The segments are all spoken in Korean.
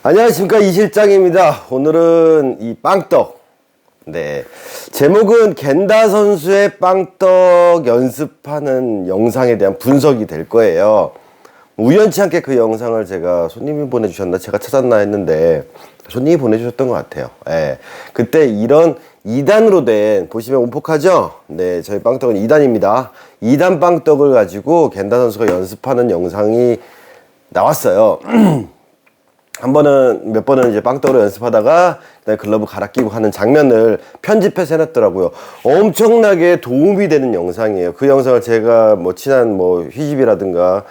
안녕하십니까, 이 실장입니다. 오늘은 이 빵떡, 제목은 겐다 선수의 빵떡 연습하는 영상에 대한 분석이 될 거예요. 우연치 않게 그 영상을 제가 손님이 보내주셨나 제가 찾았나 했는데 손님이 보내주셨던 것 같아요. 그때 이런 2단으로 된, 보시면 온폭하죠? 네, 저희 빵떡은 2단입니다 2단 빵떡을 가지고 겐다 선수가 연습하는 영상이 나왔어요. 몇 번은 이제 빵떡으로 연습하다가 그다음에 글러브 갈아 끼고 하는 장면을 편집해서 해놨더라고요. 엄청나게 도움이 되는 영상이에요. 그 영상을 제가 친한 휘집이라든가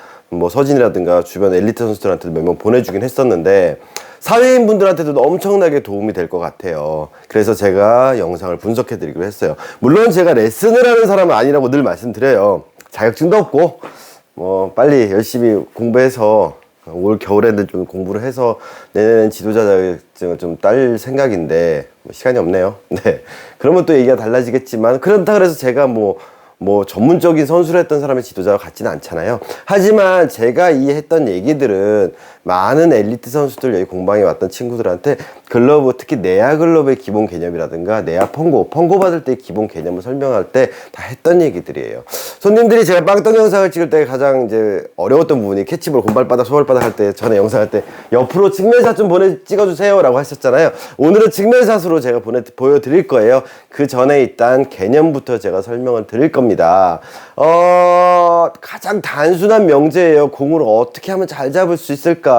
서진이라든가 주변 엘리트 선수들한테도 몇 명 보내주긴 했었는데 사회인 분들한테도 엄청나게 도움이 될 것 같아요. 그래서 제가 영상을 분석해 드리기로 했어요. 물론 제가 레슨을 하는 사람은 아니라고 늘 말씀드려요. 자격증도 없고 빨리 열심히 공부해서 올 겨울에는 좀 공부를 해서 내년엔 지도자 자격증을 좀 딸 생각인데 시간이 없네요. 네, 그러면 또 얘기가 달라지겠지만 그렇다 그래서 제가 전문적인 선수를 했던 사람의 지도자와 같지는 않잖아요. 하지만 제가 했던 얘기들은 많은 엘리트 선수들, 여기 공방에 왔던 친구들한테 글러브, 특히 내야 글러브의 기본 개념이라든가 내야 펑고 받을 때 기본 개념을 설명할 때 다 했던 얘기들이에요. 손님들이 제가 빵떡 영상을 찍을 때 가장 이제 어려웠던 부분이 캐치볼, 곰발바닥, 소발바닥 할 때, 전에 영상 할 때 옆으로 측면샷 좀 찍어주세요 라고 하셨잖아요. 오늘은 측면샷으로 제가 보여드릴 거예요. 그 전에 일단 개념부터 제가 설명을 드릴 겁니다. 가장 단순한 명제예요. 공을 어떻게 하면 잘 잡을 수 있을까?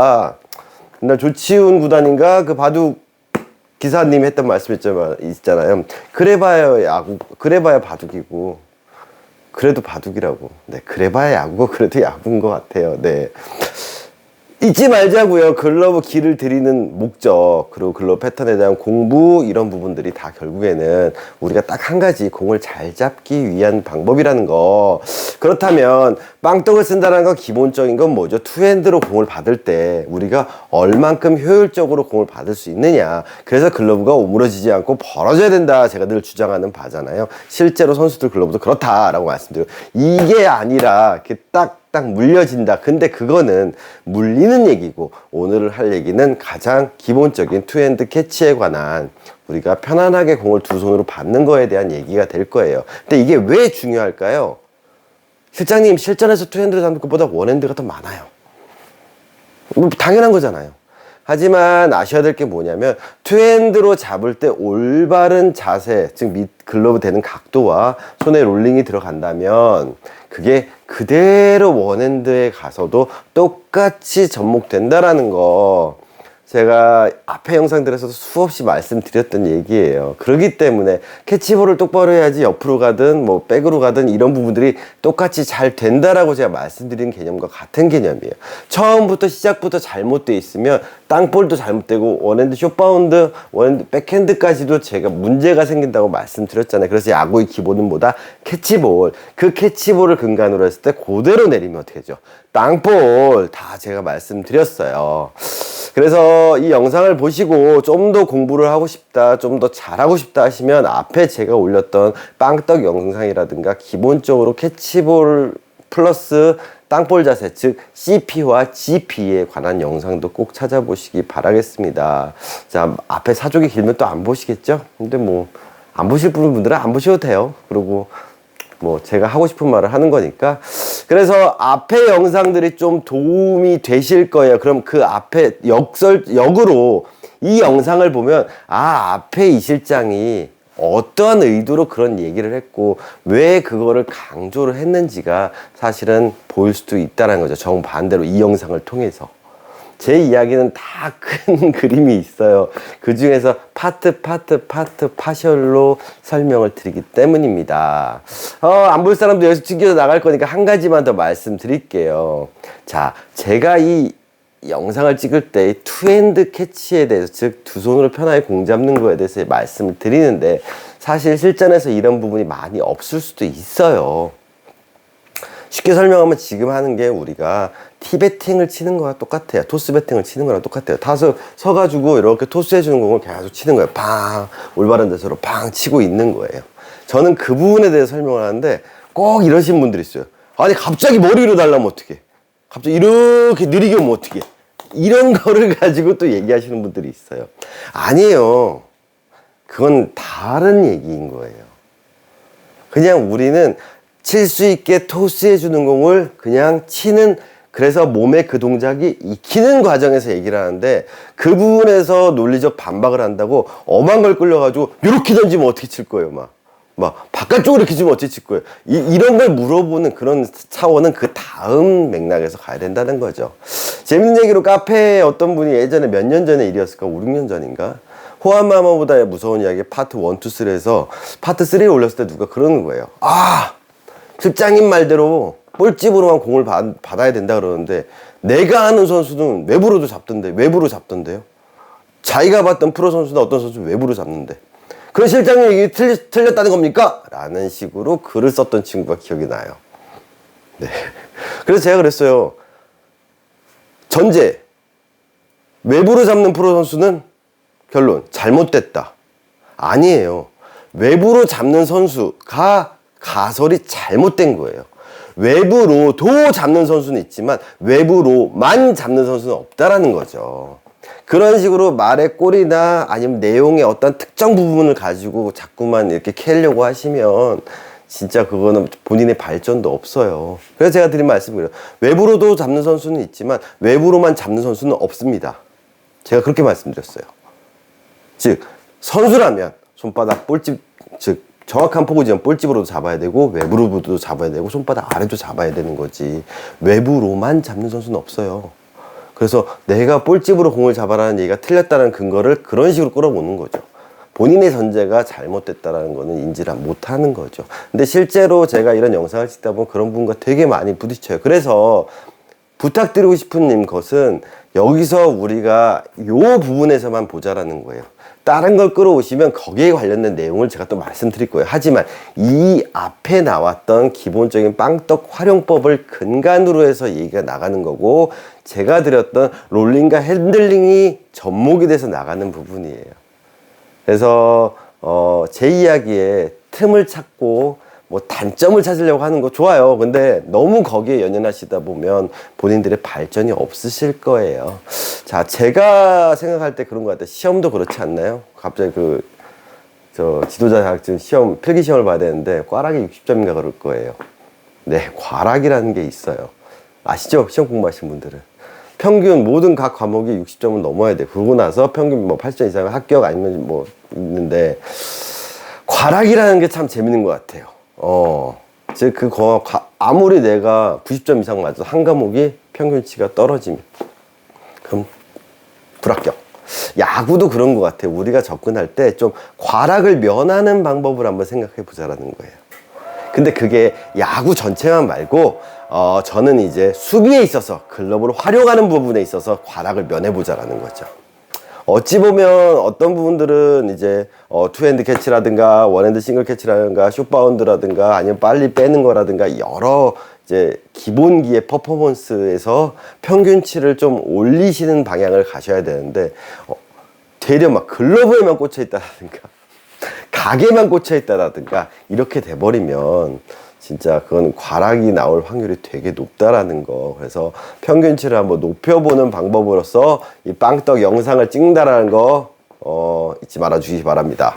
옛날 조치훈 구단인가 그 바둑 기사님이 했던 말씀 있잖아요. 그래봐야 바둑이고 그래도 바둑이라고. 네, 그래봐야 야구고 그래도 야구인 것 같아요. 네, 잊지 말자고요. 글러브 길을 들이는 목적, 그리고 글러브 패턴에 대한 공부, 이런 부분들이 다 결국에는 우리가 딱 한 가지, 공을 잘 잡기 위한 방법이라는 거. 그렇다면 빵떡을 쓴다는 건 기본적인 건 뭐죠? 투핸드로 공을 받을 때 우리가 얼만큼 효율적으로 공을 받을 수 있느냐. 그래서 글러브가 오므러지지 않고 벌어져야 된다, 제가 늘 주장하는 바잖아요. 실제로 선수들 글러브도 그렇다라고 말씀드려요. 이게 아니라 이렇게 딱 물려진다. 근데 그거는 물리는 얘기고, 오늘 할 얘기는 가장 기본적인 투핸드 캐치에 관한, 우리가 편안하게 공을 두 손으로 받는 거에 대한 얘기가 될 거예요. 근데 이게 왜 중요할까요? 실장님, 실전에서 투핸드로 잡는 것보다 원핸드가 더 많아요. 당연한 거잖아요. 하지만 아셔야 될 게 뭐냐면, 투핸드로 잡을 때 올바른 자세, 즉 글러브 대는 각도와 손에 롤링이 들어간다면 그게 그대로 원핸드에 가서도 똑같이 접목된다라는 거, 제가 앞에 영상들에서도 수없이 말씀드렸던 얘기예요. 그렇기 때문에 캐치볼을 똑바로 해야지 옆으로 가든 백으로 가든 이런 부분들이 똑같이 잘 된다라고 제가 말씀드린 개념과 같은 개념이에요. 처음부터 시작부터 잘못되어 있으면 땅볼도 잘못되고 원핸드 숏바운드, 원핸드 백핸드까지도 제가 문제가 생긴다고 말씀드렸잖아요. 그래서 야구의 기본은 뭐다? 캐치볼. 그 캐치볼을 근간으로 했을 때 그대로 내리면 어떻게 되죠? 땅볼. 다 제가 말씀드렸어요. 그래서 이 영상을 보시고 좀 더 공부를 하고 싶다, 좀 더 잘하고 싶다 하시면 앞에 제가 올렸던 빵떡 영상이라든가 기본적으로 캐치볼 플러스 땅볼 자세, 즉 CP와 GP에 관한 영상도 꼭 찾아보시기 바라겠습니다. 자, 앞에 사족이 길면 또 안 보시겠죠? 근데 안 보실 분들은 안 보셔도 돼요. 그리고 제가 하고 싶은 말을 하는 거니까. 그래서 앞에 영상들이 좀 도움이 되실 거예요. 그럼 그 앞에 역으로 이 영상을 보면, 앞에 이 실장이 어떠한 의도로 그런 얘기를 했고 왜 그거를 강조를 했는지가 사실은 보일 수도 있다는 거죠. 정반대로 이 영상을 통해서. 제 이야기는 다 큰 그림이 있어요. 그 중에서 파셜로 설명을 드리기 때문입니다. 안 볼 사람도 여기서 튕겨서 나갈 거니까 한 가지만 더 말씀드릴게요. 자, 제가 이 영상을 찍을 때 투핸드 캐치에 대해서, 즉 두 손으로 편하게 공 잡는 거에 대해서 말씀을 드리는데 사실 실전에서 이런 부분이 많이 없을 수도 있어요. 쉽게 설명하면 지금 하는 게 우리가 티배팅을 치는 거랑 똑같아요. 토스 배팅을 치는 거랑 똑같아요. 서가지고 이렇게 토스해주는 공을 계속 치는 거예요. 팡! 올바른 데서로 팡! 치고 있는 거예요. 저는 그 부분에 대해서 설명을 하는데 꼭 이러신 분들이 있어요. 아니, 갑자기 머리 위로 달라면 어떡해? 갑자기 이렇게 느리게 오면 어떡해? 이런 거를 가지고 또 얘기하시는 분들이 있어요. 아니에요. 그건 다른 얘기인 거예요. 그냥 우리는 칠 수 있게 토스해주는 공을 그냥 치는, 그래서 몸의 그 동작이 익히는 과정에서 얘기를 하는데, 그 부분에서 논리적 반박을 한다고 엄한 걸 끌려가지고 이렇게 던지면 어떻게 칠 거예요? 막 바깥쪽으로 이렇게 치면 어떻게 칠 거예요? 이런 걸 물어보는 그런 차원은 그 다음 맥락에서 가야 된다는 거죠. 재밌는 얘기로 카페에 어떤 분이 예전에 몇 년 전에 일이었을까? 5, 6년 전인가? 호환마마보다 무서운 이야기 파트 1, 2, 3에서 파트 3에 올렸을 때 누가 그러는 거예요. 실장님 말대로 볼집으로만 공을 받아야 된다 그러는데, 내가 아는 선수는 외부로도 잡던데, 외부로 잡던데요. 자기가 봤던 프로 선수나 어떤 선수는 외부로 잡는데, 그럼 실장님 얘기 틀렸다는 겁니까? 라는 식으로 글을 썼던 친구가 기억이 나요. 네. 그래서 제가 그랬어요. 전제, 외부로 잡는 프로 선수는 결론, 잘못됐다. 아니에요. 외부로 잡는 선수가 가설이 잘못된 거예요. 외부로도 잡는 선수는 있지만 외부로만 잡는 선수는 없다라는 거죠. 그런 식으로 말의 꼴이나 아니면 내용의 어떤 특정 부분을 가지고 자꾸만 이렇게 캐려고 하시면 진짜 그거는 본인의 발전도 없어요. 그래서 제가 드린 말씀이에요. 외부로도 잡는 선수는 있지만 외부로만 잡는 선수는 없습니다. 제가 그렇게 말씀드렸어요. 즉 선수라면 손바닥 볼집, 즉 정확한 포지션 볼집으로도 잡아야 되고 외부로도 잡아야 되고 손바닥 아래도 잡아야 되는 거지, 외부로만 잡는 선수는 없어요. 그래서 내가 볼집으로 공을 잡아라는 얘기가 틀렸다는 근거를 그런 식으로 끌어모는 거죠. 본인의 전제가 잘못됐다라는 거는 인지를 못하는 거죠. 근데 실제로 제가 이런 영상을 찍다 보면 그런 부분과 되게 많이 부딪혀요. 그래서 부탁드리고 싶은 것은 여기서 우리가 요 부분에서만 보자라는 거예요. 다른 걸 끌어오시면 거기에 관련된 내용을 제가 또 말씀드릴 거예요. 하지만 이 앞에 나왔던 기본적인 빵떡 활용법을 근간으로 해서 얘기가 나가는 거고, 제가 드렸던 롤링과 핸들링이 접목이 돼서 나가는 부분이에요. 그래서 제 이야기에 틈을 찾고 뭐 단점을 찾으려고 하는 거 좋아요. 근데 너무 거기에 연연하시다 보면 본인들의 발전이 없으실 거예요. 자, 제가 생각할 때 그런 것 같아요. 시험도 그렇지 않나요? 갑자기 지도자 자격증 시험, 필기 시험을 봐야 되는데 꽈락이 60점인가 그럴 거예요. 네, 꽈락이라는 게 있어요. 아시죠? 시험 공부하신 분들은. 평균 모든 각 과목이 60점은 넘어야 돼. 그러고 나서 평균 뭐 80점 이상 합격 아니면 뭐 있는데, 꽈락이라는 게 참 재밌는 것 같아요. 즉 아무리 내가 90점 이상 맞아도 한 과목이 평균치가 떨어지면 그럼 불합격. 야구도 그런 것 같아요. 우리가 접근할 때 좀 꽈락을 면하는 방법을 한번 생각해 보자라는 거예요. 근데 그게 야구 전체만 말고 저는 이제 수비에 있어서 글러브를 활용하는 부분에 있어서 꽈락을 면해보자라는 거죠. 어찌 보면 어떤 부분들은 이제 투핸드 캐치라든가 원핸드 싱글 캐치라든가 숏바운드라든가 아니면 빨리 빼는 거라든가 여러 이제 기본기의 퍼포먼스에서 평균치를 좀 올리시는 방향을 가셔야 되는데, 되려 막 글러브에만 꽂혀 있다라든가 각에만 꽂혀 있다라든가 이렇게 돼버리면 진짜 그건 꽈락이 나올 확률이 되게 높다라는 거. 그래서 평균치를 한번 높여보는 방법으로서 이 빵떡 영상을 찍는다라는 거 잊지 말아 주시기 바랍니다.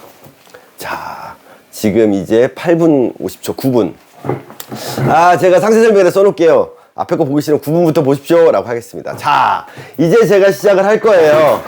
자, 지금 이제 8분 50초, 9분. 제가 상세 설명에 써놓을게요. 앞에 거 보기 싫으면 9분부터 보십시오 라고 하겠습니다. 자, 이제 제가 시작을 할 거예요.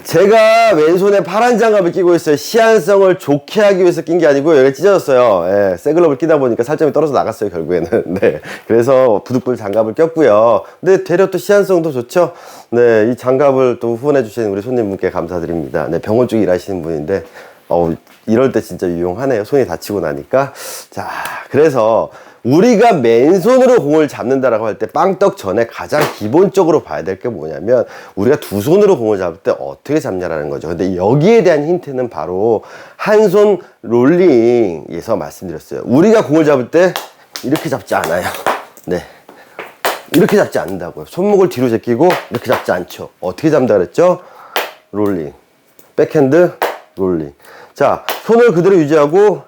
제가 왼손에 파란 장갑을 끼고 있어요. 시안성을 좋게 하기 위해서 낀 게 아니고 여기 찢어졌어요. 예, 새 글러브를 끼다 보니까 살점이 떨어져 나갔어요, 결국에는. 네, 그래서 부득불 장갑을 꼈고요. 근데 되려 또 시안성도 좋죠. 네, 이 장갑을 또 후원해 주신 우리 손님분께 감사드립니다. 네, 병원 쪽에 일하시는 분인데 이럴 때 진짜 유용하네요. 손이 다치고 나니까. 자, 그래서 우리가 맨손으로 공을 잡는다라고 할 때 빵떡 전에 가장 기본적으로 봐야 될 게 뭐냐면, 우리가 두 손으로 공을 잡을 때 어떻게 잡냐라는 거죠. 근데 여기에 대한 힌트는 바로 한 손 롤링에서 말씀드렸어요. 우리가 공을 잡을 때 이렇게 잡지 않아요. 네, 이렇게 잡지 않는다고요. 손목을 뒤로 제끼고 이렇게 잡지 않죠. 어떻게 잡는다 그랬죠? 롤링, 백핸드 롤링. 자, 손을 그대로 유지하고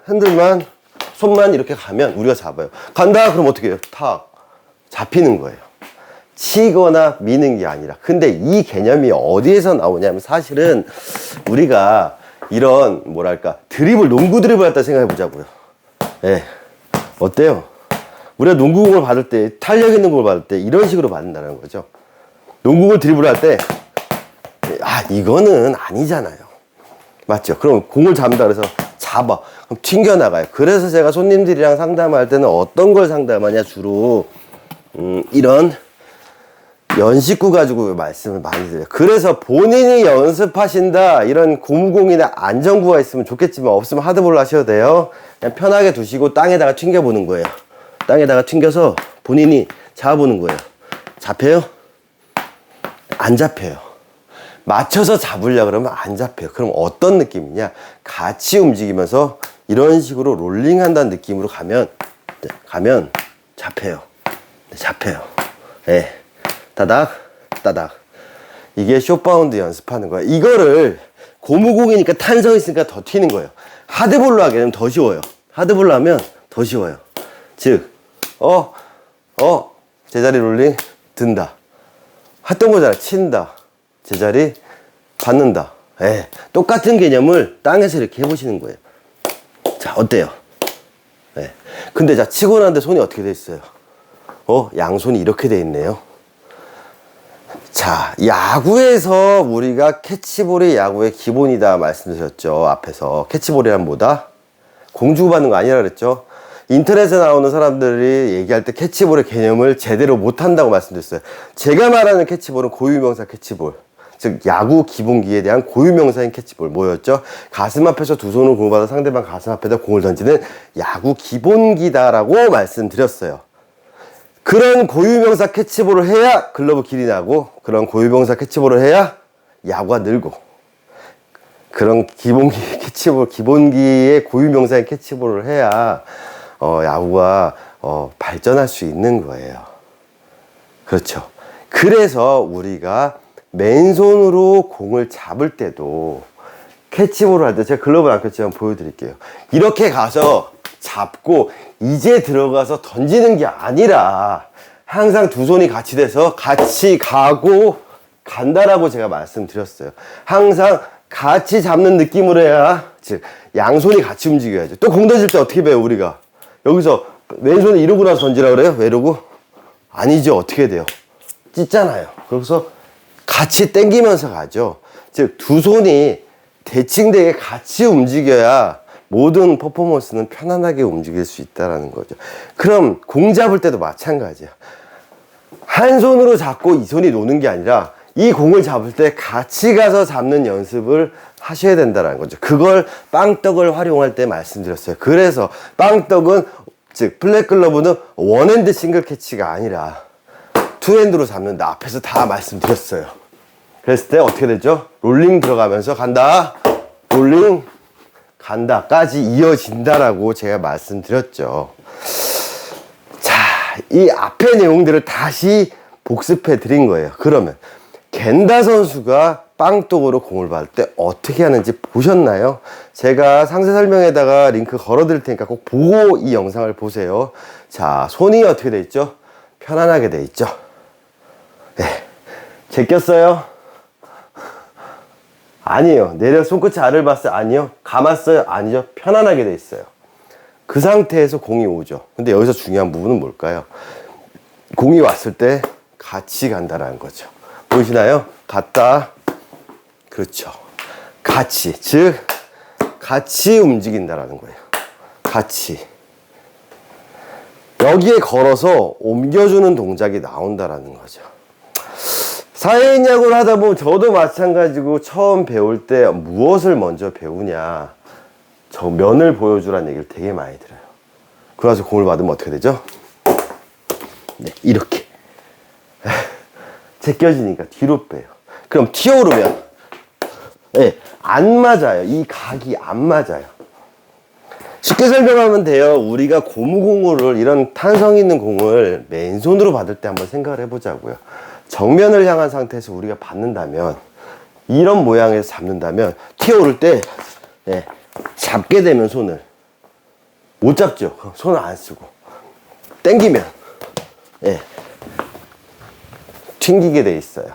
손만 이렇게 가면 우리가 잡아요. 간다 그럼 어떻게 해요? 탁 잡히는 거예요. 치거나 미는 게 아니라. 근데 이 개념이 어디에서 나오냐면 사실은 우리가 이런 뭐랄까 드리블, 농구 드리블 할 때 생각해 보자고요. 예. 어때요? 우리가 농구공을 받을 때, 탄력 있는 공을 받을 때 이런 식으로 받는다는 거죠. 농구공을 드리블 할 때, 이거는 아니잖아요. 맞죠? 그럼 공을 잡는다 그래서 잡아. 그럼 튕겨나가요. 그래서 제가 손님들이랑 상담할 때는 어떤 걸 상담하냐, 주로. 이런 연식구 가지고 말씀을 많이 드려요. 그래서 본인이 연습하신다, 이런 고무공이나 안전구가 있으면 좋겠지만 없으면 하드볼로 하셔도 돼요. 그냥 편하게 두시고 땅에다가 튕겨보는 거예요. 땅에다가 튕겨서 본인이 잡아보는 거예요. 잡혀요? 안 잡혀요. 맞춰서 잡으려고 그러면 안 잡혀요. 그럼 어떤 느낌이냐? 같이 움직이면서 이런 식으로 롤링 한다는 느낌으로 가면 잡혀요. 잡혀요. 예. 따닥, 따닥. 이게 숏바운드 연습하는 거야. 이거를 고무공이니까 탄성 있으니까 더 튀는 거예요. 하드볼로 하게 되면 더 쉬워요. 하드볼로 하면 더 쉬워요. 즉, 제자리 롤링, 든다. 했던 거잖아. 친다. 제자리, 받는다. 예. 똑같은 개념을 땅에서 이렇게 해보시는 거예요. 자, 어때요? 예. 근데 자, 치고 나는데 손이 어떻게 돼 있어요? 양손이 이렇게 돼 있네요. 자, 야구에서 우리가 캐치볼이 야구의 기본이다 말씀드렸죠. 앞에서. 캐치볼이란 뭐다? 공 주고받는 거 아니라 그랬죠. 인터넷에 나오는 사람들이 얘기할 때 캐치볼의 개념을 제대로 못한다고 말씀드렸어요. 제가 말하는 캐치볼은 고유명사 캐치볼, 즉 야구 기본기에 대한 고유명사인 캐치볼. 뭐였죠? 가슴 앞에서 두 손으로 공을 받아 상대방 가슴 앞에다 공을 던지는 야구 기본기다라고 말씀드렸어요. 그런 고유명사 캐치볼을 해야 글러브 길이 나고, 그런 고유명사 캐치볼을 해야 야구가 늘고, 그런 기본기 캐치볼, 기본기의 고유명사인 캐치볼을 해야 야구가 발전할 수 있는 거예요. 그렇죠. 그래서 우리가 맨손으로 공을 잡을 때도 캐치볼을 할 때, 제가 글러브를 안 꼈지만 보여드릴게요. 이렇게 가서 잡고 이제 들어가서 던지는 게 아니라 항상 두 손이 같이 돼서 같이 가고 간다라고 제가 말씀드렸어요. 항상 같이 잡는 느낌으로 해야, 즉 양손이 같이 움직여야죠. 또 공 던질 때 어떻게 배워요? 우리가 여기서 왼손을 이러고 나서 던지라 그래요? 왜 이러고? 아니죠. 어떻게 돼요? 찢잖아요. 그래서 같이 당기면서 가죠. 즉 두 손이 대칭되게 같이 움직여야 모든 퍼포먼스는 편안하게 움직일 수 있다는 거죠. 그럼 공 잡을 때도 마찬가지야. 한 손으로 잡고 이 손이 노는 게 아니라 이 공을 잡을 때 같이 가서 잡는 연습을 하셔야 된다는 거죠. 그걸 빵떡을 활용할 때 말씀드렸어요. 그래서 빵떡은, 즉 블랙글러브는 원핸드 싱글 캐치가 아니라 투핸드로 잡는다. 앞에서 다 말씀드렸어요. 그랬을 때 어떻게 되죠? 롤링 들어가면서 간다, 롤링 간다까지 이어진다라고 제가 말씀드렸죠. 자, 이 앞의 내용들을 다시 복습해 드린 거예요. 그러면 겐다 선수가 빵떡으로 공을 받을 때 어떻게 하는지 보셨나요? 제가 상세 설명에다가 링크 걸어 드릴 테니까 꼭 보고 이 영상을 보세요. 자, 손이 어떻게 돼 있죠? 편안하게 돼 있죠. 네. 제꼈어요? 아니에요. 내려 손끝이 알을 봤어요? 아니요. 감았어요? 아니죠. 편안하게 돼 있어요. 그 상태에서 공이 오죠. 근데 여기서 중요한 부분은 뭘까요? 공이 왔을 때 같이 간다라는 거죠. 보이시나요? 갔다. 그렇죠. 같이. 즉 같이 움직인다라는 거예요. 같이. 여기에 걸어서 옮겨주는 동작이 나온다라는 거죠. 사회인 야구를 하다 보면 저도 마찬가지고 처음 배울 때 무엇을 먼저 배우냐, 저 면을 보여주라는 얘기를 되게 많이 들어요. 그래서 공을 받으면 어떻게 되죠? 네, 이렇게 제껴지니까 뒤로 빼요. 그럼 튀어오르면 네, 안 맞아요. 이 각이 안 맞아요. 쉽게 설명하면 돼요. 우리가 고무공을, 이런 탄성 있는 공을 맨손으로 받을 때 한번 생각을 해보자고요. 정면을 향한 상태에서 우리가 받는다면, 이런 모양에서 잡는다면 튀어오를 때 네, 잡게 되면 손을 못 잡죠. 손을 안 쓰고 당기면 네, 튕기게 돼 있어요.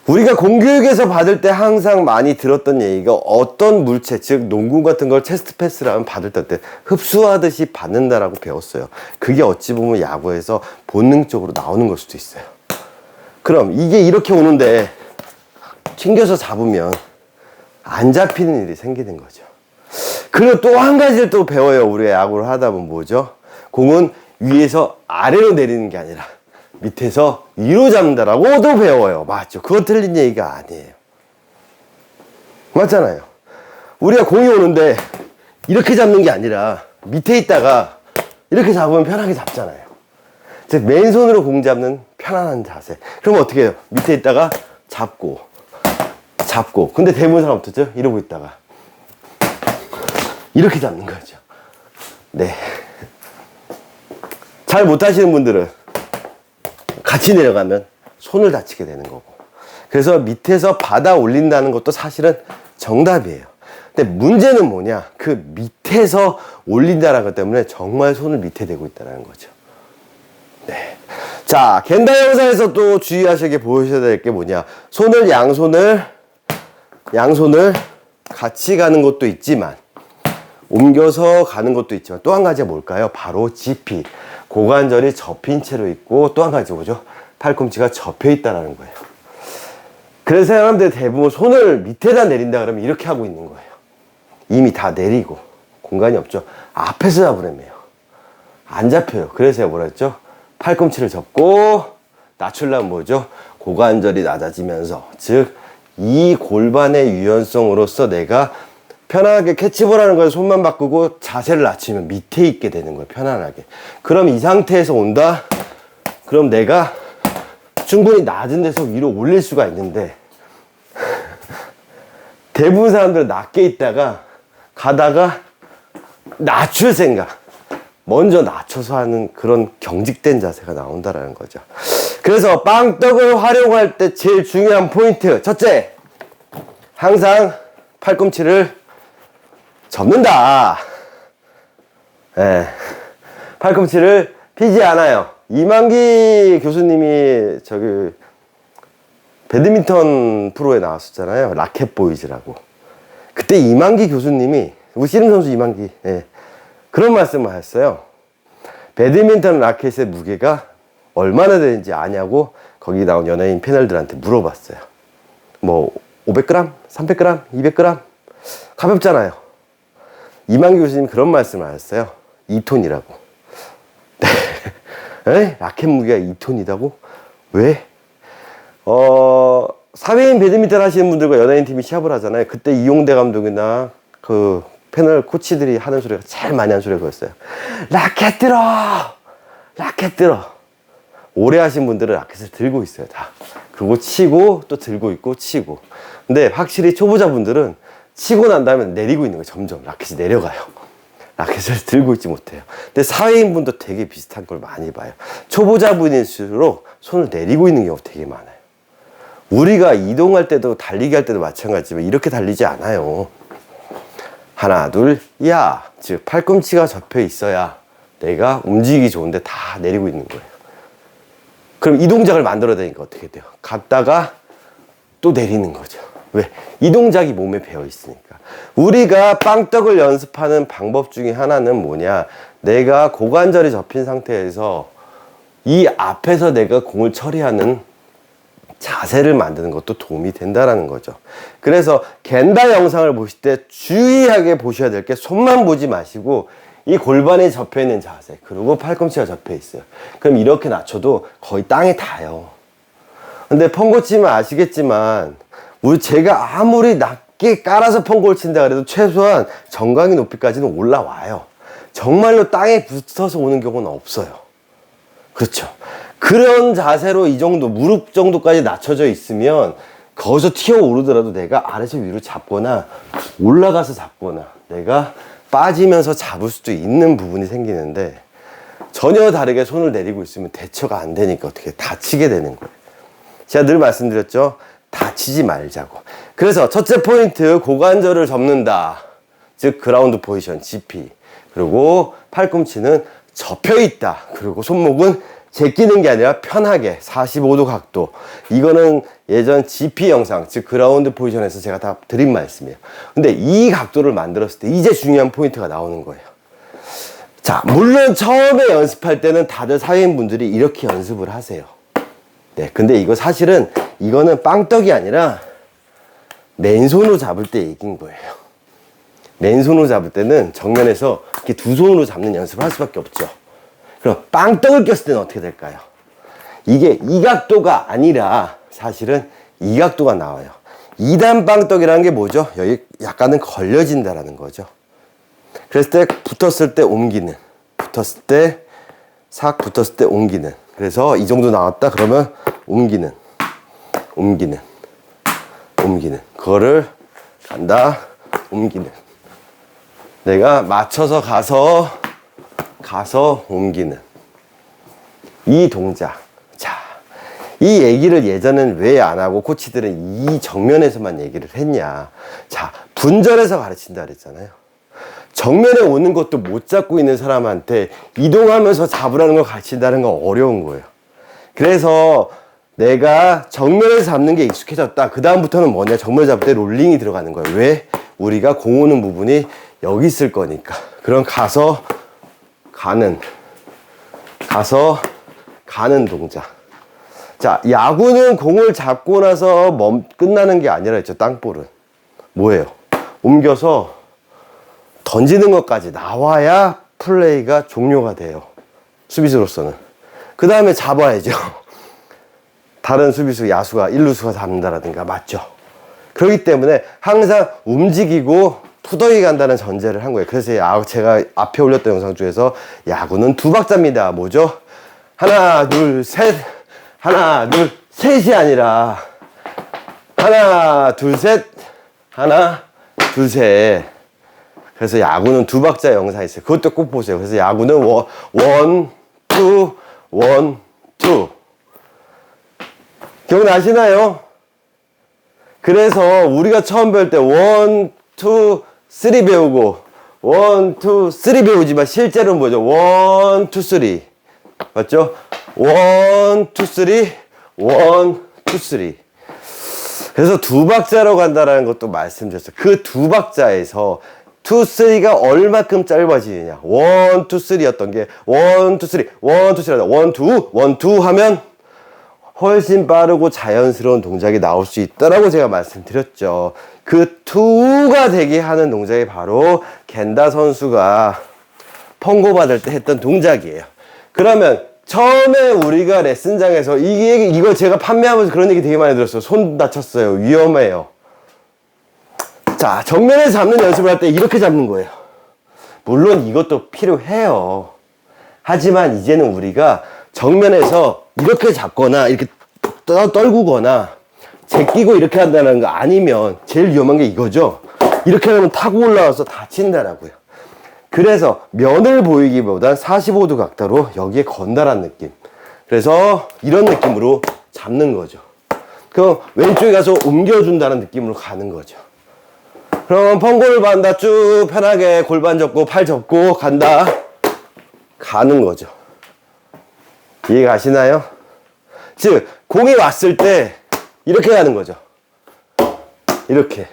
우리가 공교육에서 받을 때 항상 많이 들었던 얘기가 어떤 물체, 즉 농구 같은 걸 체스트 패스를 하면 받을 때 흡수하듯이 받는다라고 배웠어요. 그게 어찌 보면 야구에서 본능적으로 나오는 걸 수도 있어요. 그럼 이게 이렇게 오는데 튕겨서 잡으면 안 잡히는 일이 생기는 거죠. 그리고 또 한 가지를 또 배워요. 우리가 야구를 하다 보면 뭐죠? 공은 위에서 아래로 내리는 게 아니라 밑에서 위로 잡는다라고도 배워요. 맞죠? 그건 틀린 얘기가 아니에요. 맞잖아요. 우리가 공이 오는데 이렇게 잡는 게 아니라 밑에 있다가 이렇게 잡으면 편하게 잡잖아요. 즉 맨손으로 공 잡는 편안한 자세. 그럼 어떻게 해요? 밑에 있다가 잡고 근데 대부분 사람 어떻죠? 이러고 있다가 이렇게 잡는 거죠. 네. 잘 못하시는 분들은 같이 내려가면 손을 다치게 되는 거고, 그래서 밑에서 받아 올린다는 것도 사실은 정답이에요. 근데 문제는 뭐냐, 그 밑에서 올린다는 것 때문에 정말 손을 밑에 대고 있다는 거죠. 네. 자, 겐다 영상에서 또 주의하시게 보셔야 될 게 뭐냐, 양손을 같이 가는 것도 있지만 옮겨서 가는 것도 있지만 또 한 가지가 뭘까요? 바로 GP, 고관절이 접힌 채로 있고, 또 한 가지 뭐죠? 팔꿈치가 접혀 있다는 거예요. 그래서 사람들 대부분 손을 밑에다 내린다 그러면 이렇게 하고 있는 거예요. 이미 다 내리고 공간이 없죠. 앞에서 잡으려며요. 안 잡혀요. 그래서 뭐라 했죠? 팔꿈치를 접고 낮추려면 뭐죠? 고관절이 낮아지면서, 즉 이 골반의 유연성으로서 내가 편하게 캐치볼 하는 거에 손만 바꾸고 자세를 낮추면 밑에 있게 되는 거예요. 편안하게. 그럼 이 상태에서 온다? 그럼 내가 충분히 낮은 데서 위로 올릴 수가 있는데, 대부분 사람들은 낮게 있다가 가다가 낮출 생각, 먼저 낮춰서 하는 그런 경직된 자세가 나온다라는 거죠. 그래서 빵떡을 활용할 때 제일 중요한 포인트, 첫째, 항상 팔꿈치를 접는다. 네. 팔꿈치를 피지 않아요. 이만기 교수님이 저기 배드민턴 프로에 나왔었잖아요. 라켓 보이즈라고. 그때 이만기 교수님이, 우리 씨름 선수 이만기, 예, 그런 말씀을 하셨어요. 배드민턴 라켓의 무게가 얼마나 되는지 아냐고 거기 나온 연예인 패널들한테 물어봤어요. 뭐 500g? 300g? 200g? 가볍잖아요. 이만기 교수님 그런 말씀을 하셨어요. 2톤이라고. 에? 라켓 무게가 2톤이다고? 왜? 사회인 배드민턴 하시는 분들과 연예인 팀이 시합을 하잖아요. 그때 이용대 감독이나 그 패널 코치들이 하는 소리가 제일 많이 하는 소리가 그였어요. 라켓 들어! 라켓 들어! 오래 하신 분들은 라켓을 들고 있어요, 다. 그리고 치고, 또 들고 있고, 치고. 근데 확실히 초보자분들은 치고 난 다음에 내리고 있는 거예요. 점점 라켓이 내려가요. 라켓을 들고 있지 못해요. 근데 사회인분도 되게 비슷한 걸 많이 봐요. 초보자분일수록 손을 내리고 있는 경우가 되게 많아요. 우리가 이동할 때도 달리기 할 때도 마찬가지지만 이렇게 달리지 않아요. 하나, 둘, 야. 즉 팔꿈치가 접혀 있어야 내가 움직이기 좋은데 다 내리고 있는 거예요. 그럼 이 동작을 만들어야 되니까 어떻게 돼요? 갔다가 또 내리는 거죠. 왜? 이 동작이 몸에 배어 있으니까. 우리가 빵떡을 연습하는 방법 중에 하나는 뭐냐, 내가 고관절이 접힌 상태에서 이 앞에서 내가 공을 처리하는 자세를 만드는 것도 도움이 된다라는 거죠. 그래서 겐다 영상을 보실 때 주의하게 보셔야 될 게, 손만 보지 마시고 이 골반에 접혀 있는 자세, 그리고 팔꿈치가 접혀 있어요. 그럼 이렇게 낮춰도 거의 땅에 닿아요. 근데 펑고 치면 아시겠지만, 제가 아무리 낮게 깔아서 펑고를 친다 그래도 최소한 정강이 높이까지는 올라와요. 정말로 땅에 붙어서 오는 경우는 없어요. 그렇죠. 그런 자세로 이 정도, 무릎 정도까지 낮춰져 있으면 거기서 튀어 오르더라도 내가 아래서 위로 잡거나 올라가서 잡거나 내가 빠지면서 잡을 수도 있는 부분이 생기는데, 전혀 다르게 손을 내리고 있으면 대처가 안 되니까 어떻게 다치게 되는 거예요. 제가 늘 말씀드렸죠. 다치지 말자고. 그래서 첫째 포인트, 고관절을 접는다. 즉 그라운드 포지션 GP. 그리고 팔꿈치는 접혀 있다. 그리고 손목은 제끼는 게 아니라 편하게 45도 각도. 이거는 예전 GP 영상, 즉 그라운드 포지션에서 제가 다 드린 말씀이에요. 근데 이 각도를 만들었을 때 이제 중요한 포인트가 나오는 거예요. 자, 물론 처음에 연습할 때는 다들 사회인분들이 이렇게 연습을 하세요. 네, 근데 이거 사실은 이거는 빵떡이 아니라 맨손으로 잡을 때 얘기인 거예요. 맨손으로 잡을 때는 정면에서 이렇게 두 손으로 잡는 연습을 할 수밖에 없죠. 그럼 빵떡을 꼈을 때는 어떻게 될까요? 이게 이 각도가 아니라 사실은 이 각도가 나와요. 2단 빵떡이라는 게 뭐죠? 여기 약간은 걸려진다라는 거죠. 그랬을 때 붙었을 때 옮기는, 붙었을 때 싹 붙었을 때 옮기는. 그래서 이 정도 나왔다 그러면 옮기는, 옮기는, 옮기는. 그거를 간다, 옮기는. 내가 맞춰서 가서 옮기는 이 동작. 자, 이 얘기를 예전엔 왜 안 하고 코치들은 이 정면에서만 얘기를 했냐. 자, 분절해서 가르친다 그랬잖아요. 정면에 오는 것도 못 잡고 있는 사람한테 이동하면서 잡으라는 걸 가르친다는 건 어려운 거예요. 그래서 내가 정면에서 잡는 게 익숙해졌다. 그 다음부터는 뭐냐, 정면 잡을 때 롤링이 들어가는 거예요. 왜? 우리가 공 오는 부분이 여기 있을 거니까. 그럼 가서 가는 동작. 자, 야구는 공을 잡고 나서 끝나는 게 아니라 했죠. 땅볼은 뭐예요? 옮겨서 던지는 것까지 나와야 플레이가 종료가 돼요. 수비수로서는. 그 다음에 잡아야죠. 다른 수비수, 야수가, 일루수가 잡는다라든가. 맞죠? 그렇기 때문에 항상 움직이고 투더기 간다는 전제를 한 거예요. 그래서 제가 앞에 올렸던 영상 중에서 야구는 두 박자입니다. 뭐죠? 하나, 둘, 셋. 하나, 둘, 셋이 아니라 하나, 둘, 셋. 하나, 둘, 셋. 그래서 야구는 두 박자 영상이 있어요. 그것도 꼭 보세요. 그래서 야구는 원, 투, 원, 투. 기억나시나요? 그래서 우리가 처음 배울 때 원, 투, 쓰리 배우고 원, 투, 쓰리 배우지만 실제로는 뭐죠? 원, 투, 쓰리. 맞죠? 원, 투, 쓰리, 원, 투, 쓰리. 그래서 두 박자로 간다라는 것도 말씀드렸어요. 그 두 박자에서 투, 쓰리가 얼마큼 짧아지느냐. 원, 투, 쓰리였던 게 원, 투, 쓰리, 원, 투, 쓰리 하다. 원, 투 하면 훨씬 빠르고 자연스러운 동작이 나올 수 있다라고 제가 말씀드렸죠. 그 투가 되게 하는 동작이 바로 겐다 선수가 펑고 받을 때 했던 동작이에요. 그러면 처음에 우리가 레슨장에서 이거 제가 판매하면서 그런 얘기 되게 많이 들었어요. 손 다쳤어요. 위험해요. 자, 정면에서 잡는 연습을 할 때 이렇게 잡는 거예요. 물론 이것도 필요해요. 하지만 이제는 우리가 정면에서 이렇게 잡거나 이렇게 떨구거나 제끼고 이렇게 한다는 거 아니면 제일 위험한 게 이거죠. 이렇게 하면 타고 올라와서 다친다라고요. 그래서 면을 보이기보단 45도 각도로 여기에 건달한 느낌. 그래서 이런 느낌으로 잡는 거죠. 그럼 왼쪽에 가서 옮겨준다는 느낌으로 가는 거죠. 그럼 펑고를 받는다. 쭉 편하게 골반 접고 팔 접고 간다. 가는 거죠. 이해 가시나요? 즉 공이 왔을 때 이렇게 가는 거죠. 이렇게.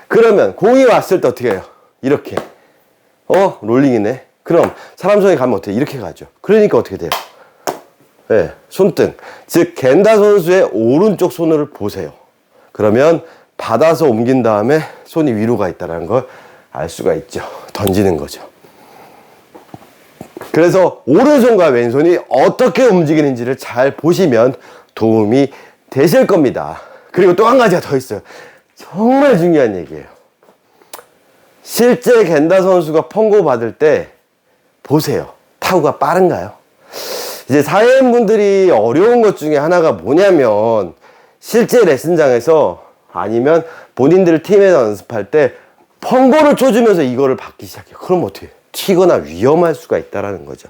그러면 공이 왔을 때 어떻게 해요? 이렇게. 롤링이네. 그럼 사람 손에 가면 어떻게? 이렇게 가죠. 그러니까 어떻게 돼요? 네, 손등. 즉 겐다 선수의 오른쪽 손을 보세요. 그러면 받아서 옮긴 다음에 손이 위로 가 있다는 걸 알 수가 있죠. 던지는 거죠. 그래서 오른손과 왼손이 어떻게 움직이는지를 잘 보시면 도움이 되실 겁니다. 그리고 또 한 가지가 더 있어요. 정말 중요한 얘기예요. 실제 겐다 선수가 펑고 받을 때 보세요. 타구가 빠른가요? 이제 사회인분들이 어려운 것 중에 하나가 뭐냐면 실제 레슨장에서 아니면 본인들 팀에서 연습할 때 펑고를 쳐주면서 이거를 받기 시작해요. 그럼 어떻게 해요? 튀거나 위험할 수가 있다는 거죠.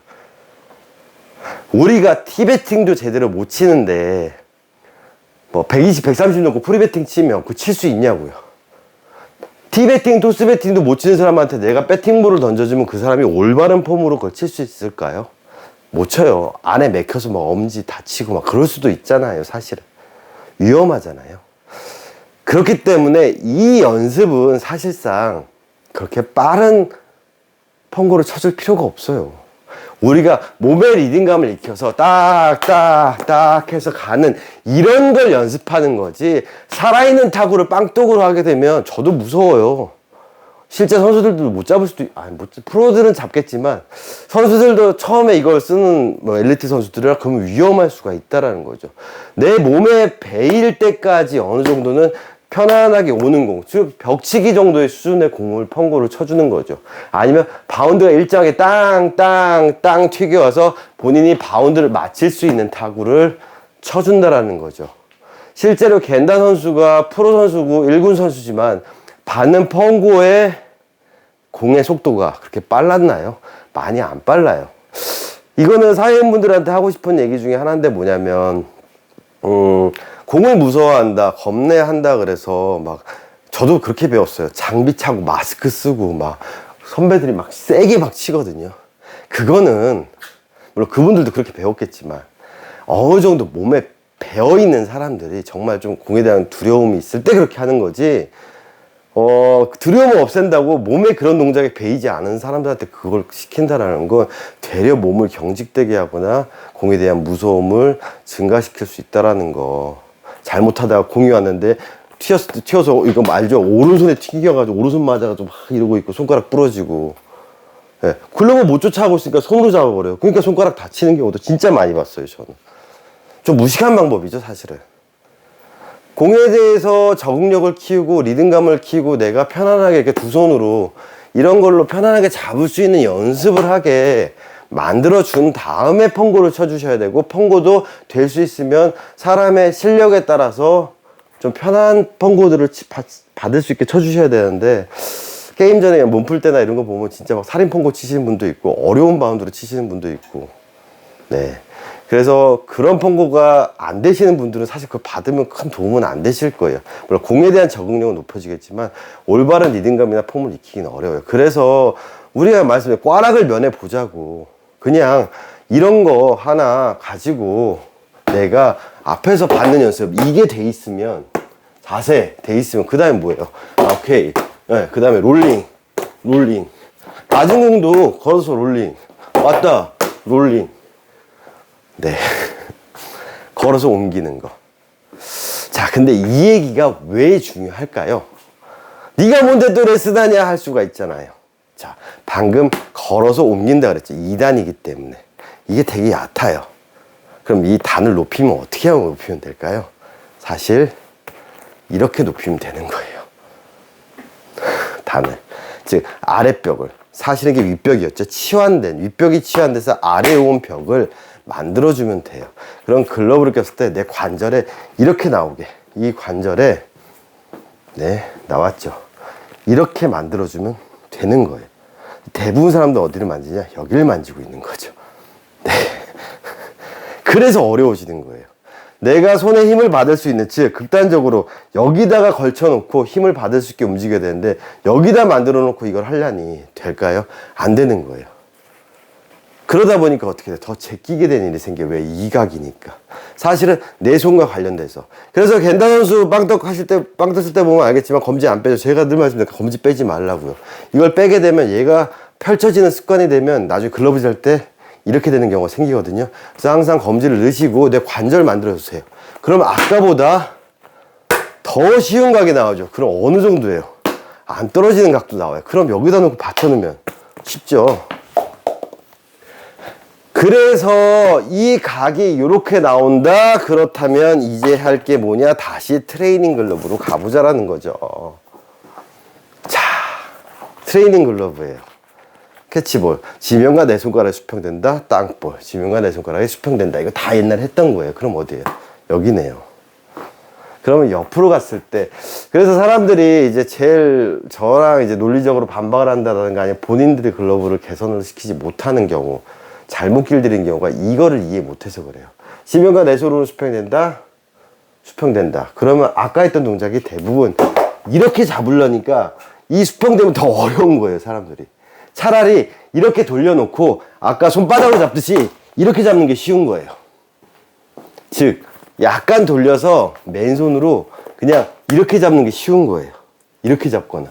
우리가 티베팅도 제대로 못 치는데 뭐 120, 130 넘고 프리배팅 치면 그거 칠 수 있냐고요. 티배팅, 토스배팅도 못 치는 사람한테 내가 배팅볼을 던져주면 그 사람이 올바른 폼으로 그걸 칠 수 있을까요? 못 쳐요. 안에 맥혀서 막 엄지 다치고 막 그럴 수도 있잖아요, 사실은. 위험하잖아요. 그렇기 때문에 이 연습은 사실상 그렇게 빠른 펑고를 쳐줄 필요가 없어요. 우리가 몸의 리듬감을 익혀서 딱딱딱 해서 가는 이런 걸 연습하는 거지, 살아있는 타구를 빵떡으로 하게 되면 저도 무서워요. 실제 선수들도 못 잡을 수도 프로들은 잡겠지만 선수들도 처음에 이걸 쓰는 뭐 엘리트 선수들이라 그러면 위험할 수가 있다라는 거죠. 내 몸에 배일 때까지 어느 정도는 편안하게 오는 공, 즉 벽치기 정도의 수준의 공을 펑고를 쳐주는 거죠. 아니면 바운드가 일정하게 땅 튀겨와서 본인이 바운드를 맞힐 수 있는 타구를 쳐준다라는 거죠. 실제로 겐다 선수가 프로 선수고 1군 선수지만 받는 펑고의 공의 속도가 그렇게 빨랐나요? 많이 안 빨라요. 이거는 사회인분들한테 하고 싶은 얘기 중에 하나인데 뭐냐면 공을 무서워한다, 겁내한다 그래서 막 저도 그렇게 배웠어요. 장비 차고 마스크 쓰고 막 선배들이 막 세게 막 치거든요. 그거는 물론 그분들도 그렇게 배웠겠지만 어느 정도 몸에 배어있는 사람들이 정말 좀 공에 대한 두려움이 있을 때 그렇게 하는 거지, 두려움을 없앤다고 몸에 그런 동작에 배이지 않은 사람들한테 그걸 시킨다라는 건 되려 몸을 경직되게 하거나 공에 대한 무서움을 증가시킬 수 있다라는 거. 잘못하다가 공이 왔는데 튀어서 이거 알죠? 오른손에 튕겨가지고 오른손 맞아가지고 막 이러고 있고 손가락 부러지고, 예, 글러브 못 쫓아가고 있으니까 손으로 잡아버려요. 그러니까 손가락 다치는 경우도 진짜 많이 봤어요. 저는 좀 무식한 방법이죠, 사실은. 공에 대해서 적응력을 키우고 리듬감을 키우고 내가 편안하게 이렇게 두 손으로 이런 걸로 편안하게 잡을 수 있는 연습을 하게 만들어 준 다음에 펑고를 쳐주셔야 되고, 펑고도 될 수 있으면 사람의 실력에 따라서 좀 편한 펑고들을 받을 수 있게 쳐주셔야 되는데, 게임 전에 몸 풀 때나 이런 거 보면 진짜 막 살인 펑고 치시는 분도 있고 어려운 바운드로 치시는 분도 있고, 네. 그래서 그런 펑고가 안 되시는 분들은 사실 그거 받으면 큰 도움은 안 되실 거예요. 물론 공에 대한 적응력은 높아지겠지만 올바른 리듬감이나 폼을 익히기는 어려워요. 그래서 우리가 말씀드린 꽈락을 면해 보자고, 그냥 이런 거 하나 가지고 내가 앞에서 받는 연습 이게 돼 있으면, 자세 돼 있으면 그 다음에 뭐예요? 오케이. 네, 그 다음에 롤링 낮은 공도 걸어서 롤링 왔다 롤링, 네. 걸어서 옮기는 거. 자, 근데 이 얘기가 왜 중요할까요? 네가 뭔데 또 레슨하냐 할 수가 있잖아요. 자, 방금 걸어서 옮긴다 그랬죠. 2단이기 때문에 이게 되게 얕아요. 그럼 이 단을 높이면 어떻게 하면 높이면 될까요? 사실 이렇게 높이면 되는 거예요. 단을, 즉 아랫벽을, 사실은 이게 윗벽이었죠. 치환된, 윗벽이 치환돼서 아래에 온 벽을 만들어주면 돼요. 그럼 글러브를 꼈을 때 내 관절에 이렇게 나오게, 이 관절에, 네, 나왔죠. 이렇게 만들어주면 되는 거예요. 대부분 사람들 어디를 만지냐? 여기를 만지고 있는 거죠. 네. 그래서 어려워지는 거예요. 내가 손에 힘을 받을 수 있는, 즉 극단적으로 여기다가 걸쳐놓고 힘을 받을 수 있게 움직여야 되는데 여기다 만들어 놓고 이걸 하려니 될까요? 안 되는 거예요. 그러다 보니까 어떻게 돼? 더 제끼게 되는 일이 생겨요. 왜? 이각이니까. 사실은 내 손과 관련돼서. 그래서 겐다 선수 빵떡 하실 때, 빵떡 쓸 때 보면 알겠지만 검지 안 빼죠. 제가 늘 말씀드려요. 검지 빼지 말라고요. 이걸 빼게 되면 얘가 펼쳐지는 습관이 되면 나중에 글러브 잘 때 이렇게 되는 경우가 생기거든요. 그래서 항상 검지를 넣으시고 내 관절 만들어 주세요. 그럼 아까보다 더 쉬운 각이 나오죠. 그럼 어느 정도예요? 안 떨어지는 각도 나와요. 그럼 여기다 놓고 받쳐놓으면 쉽죠. 그래서 이 각이 이렇게 나온다. 그렇다면 이제 할 게 뭐냐? 다시 트레이닝 글러브로 가보자라는 거죠. 자, 트레이닝 글러브예요. 캐치볼, 지면과 내 손가락에 수평된다. 땅볼, 지면과 내 손가락에 수평된다. 이거 다 옛날에 했던 거예요. 그럼 어디예요? 여기네요. 그러면 옆으로 갔을 때, 그래서 사람들이 이제 제일 저랑 이제 논리적으로 반박을 한다든가 아니면 본인들이 글러브를 개선을 시키지 못하는 경우, 잘못 길들인 경우가 이거를 이해 못해서 그래요. 지면과 내 손으로 수평된다. 수평된다. 그러면 아까 했던 동작이 대부분 이렇게 잡으려니까 이 수평되면 더 어려운 거예요, 사람들이. 차라리 이렇게 돌려놓고 아까 손바닥으로 잡듯이 이렇게 잡는 게 쉬운 거예요. 즉 약간 돌려서 맨손으로 그냥 이렇게 잡는 게 쉬운 거예요. 이렇게 잡거나.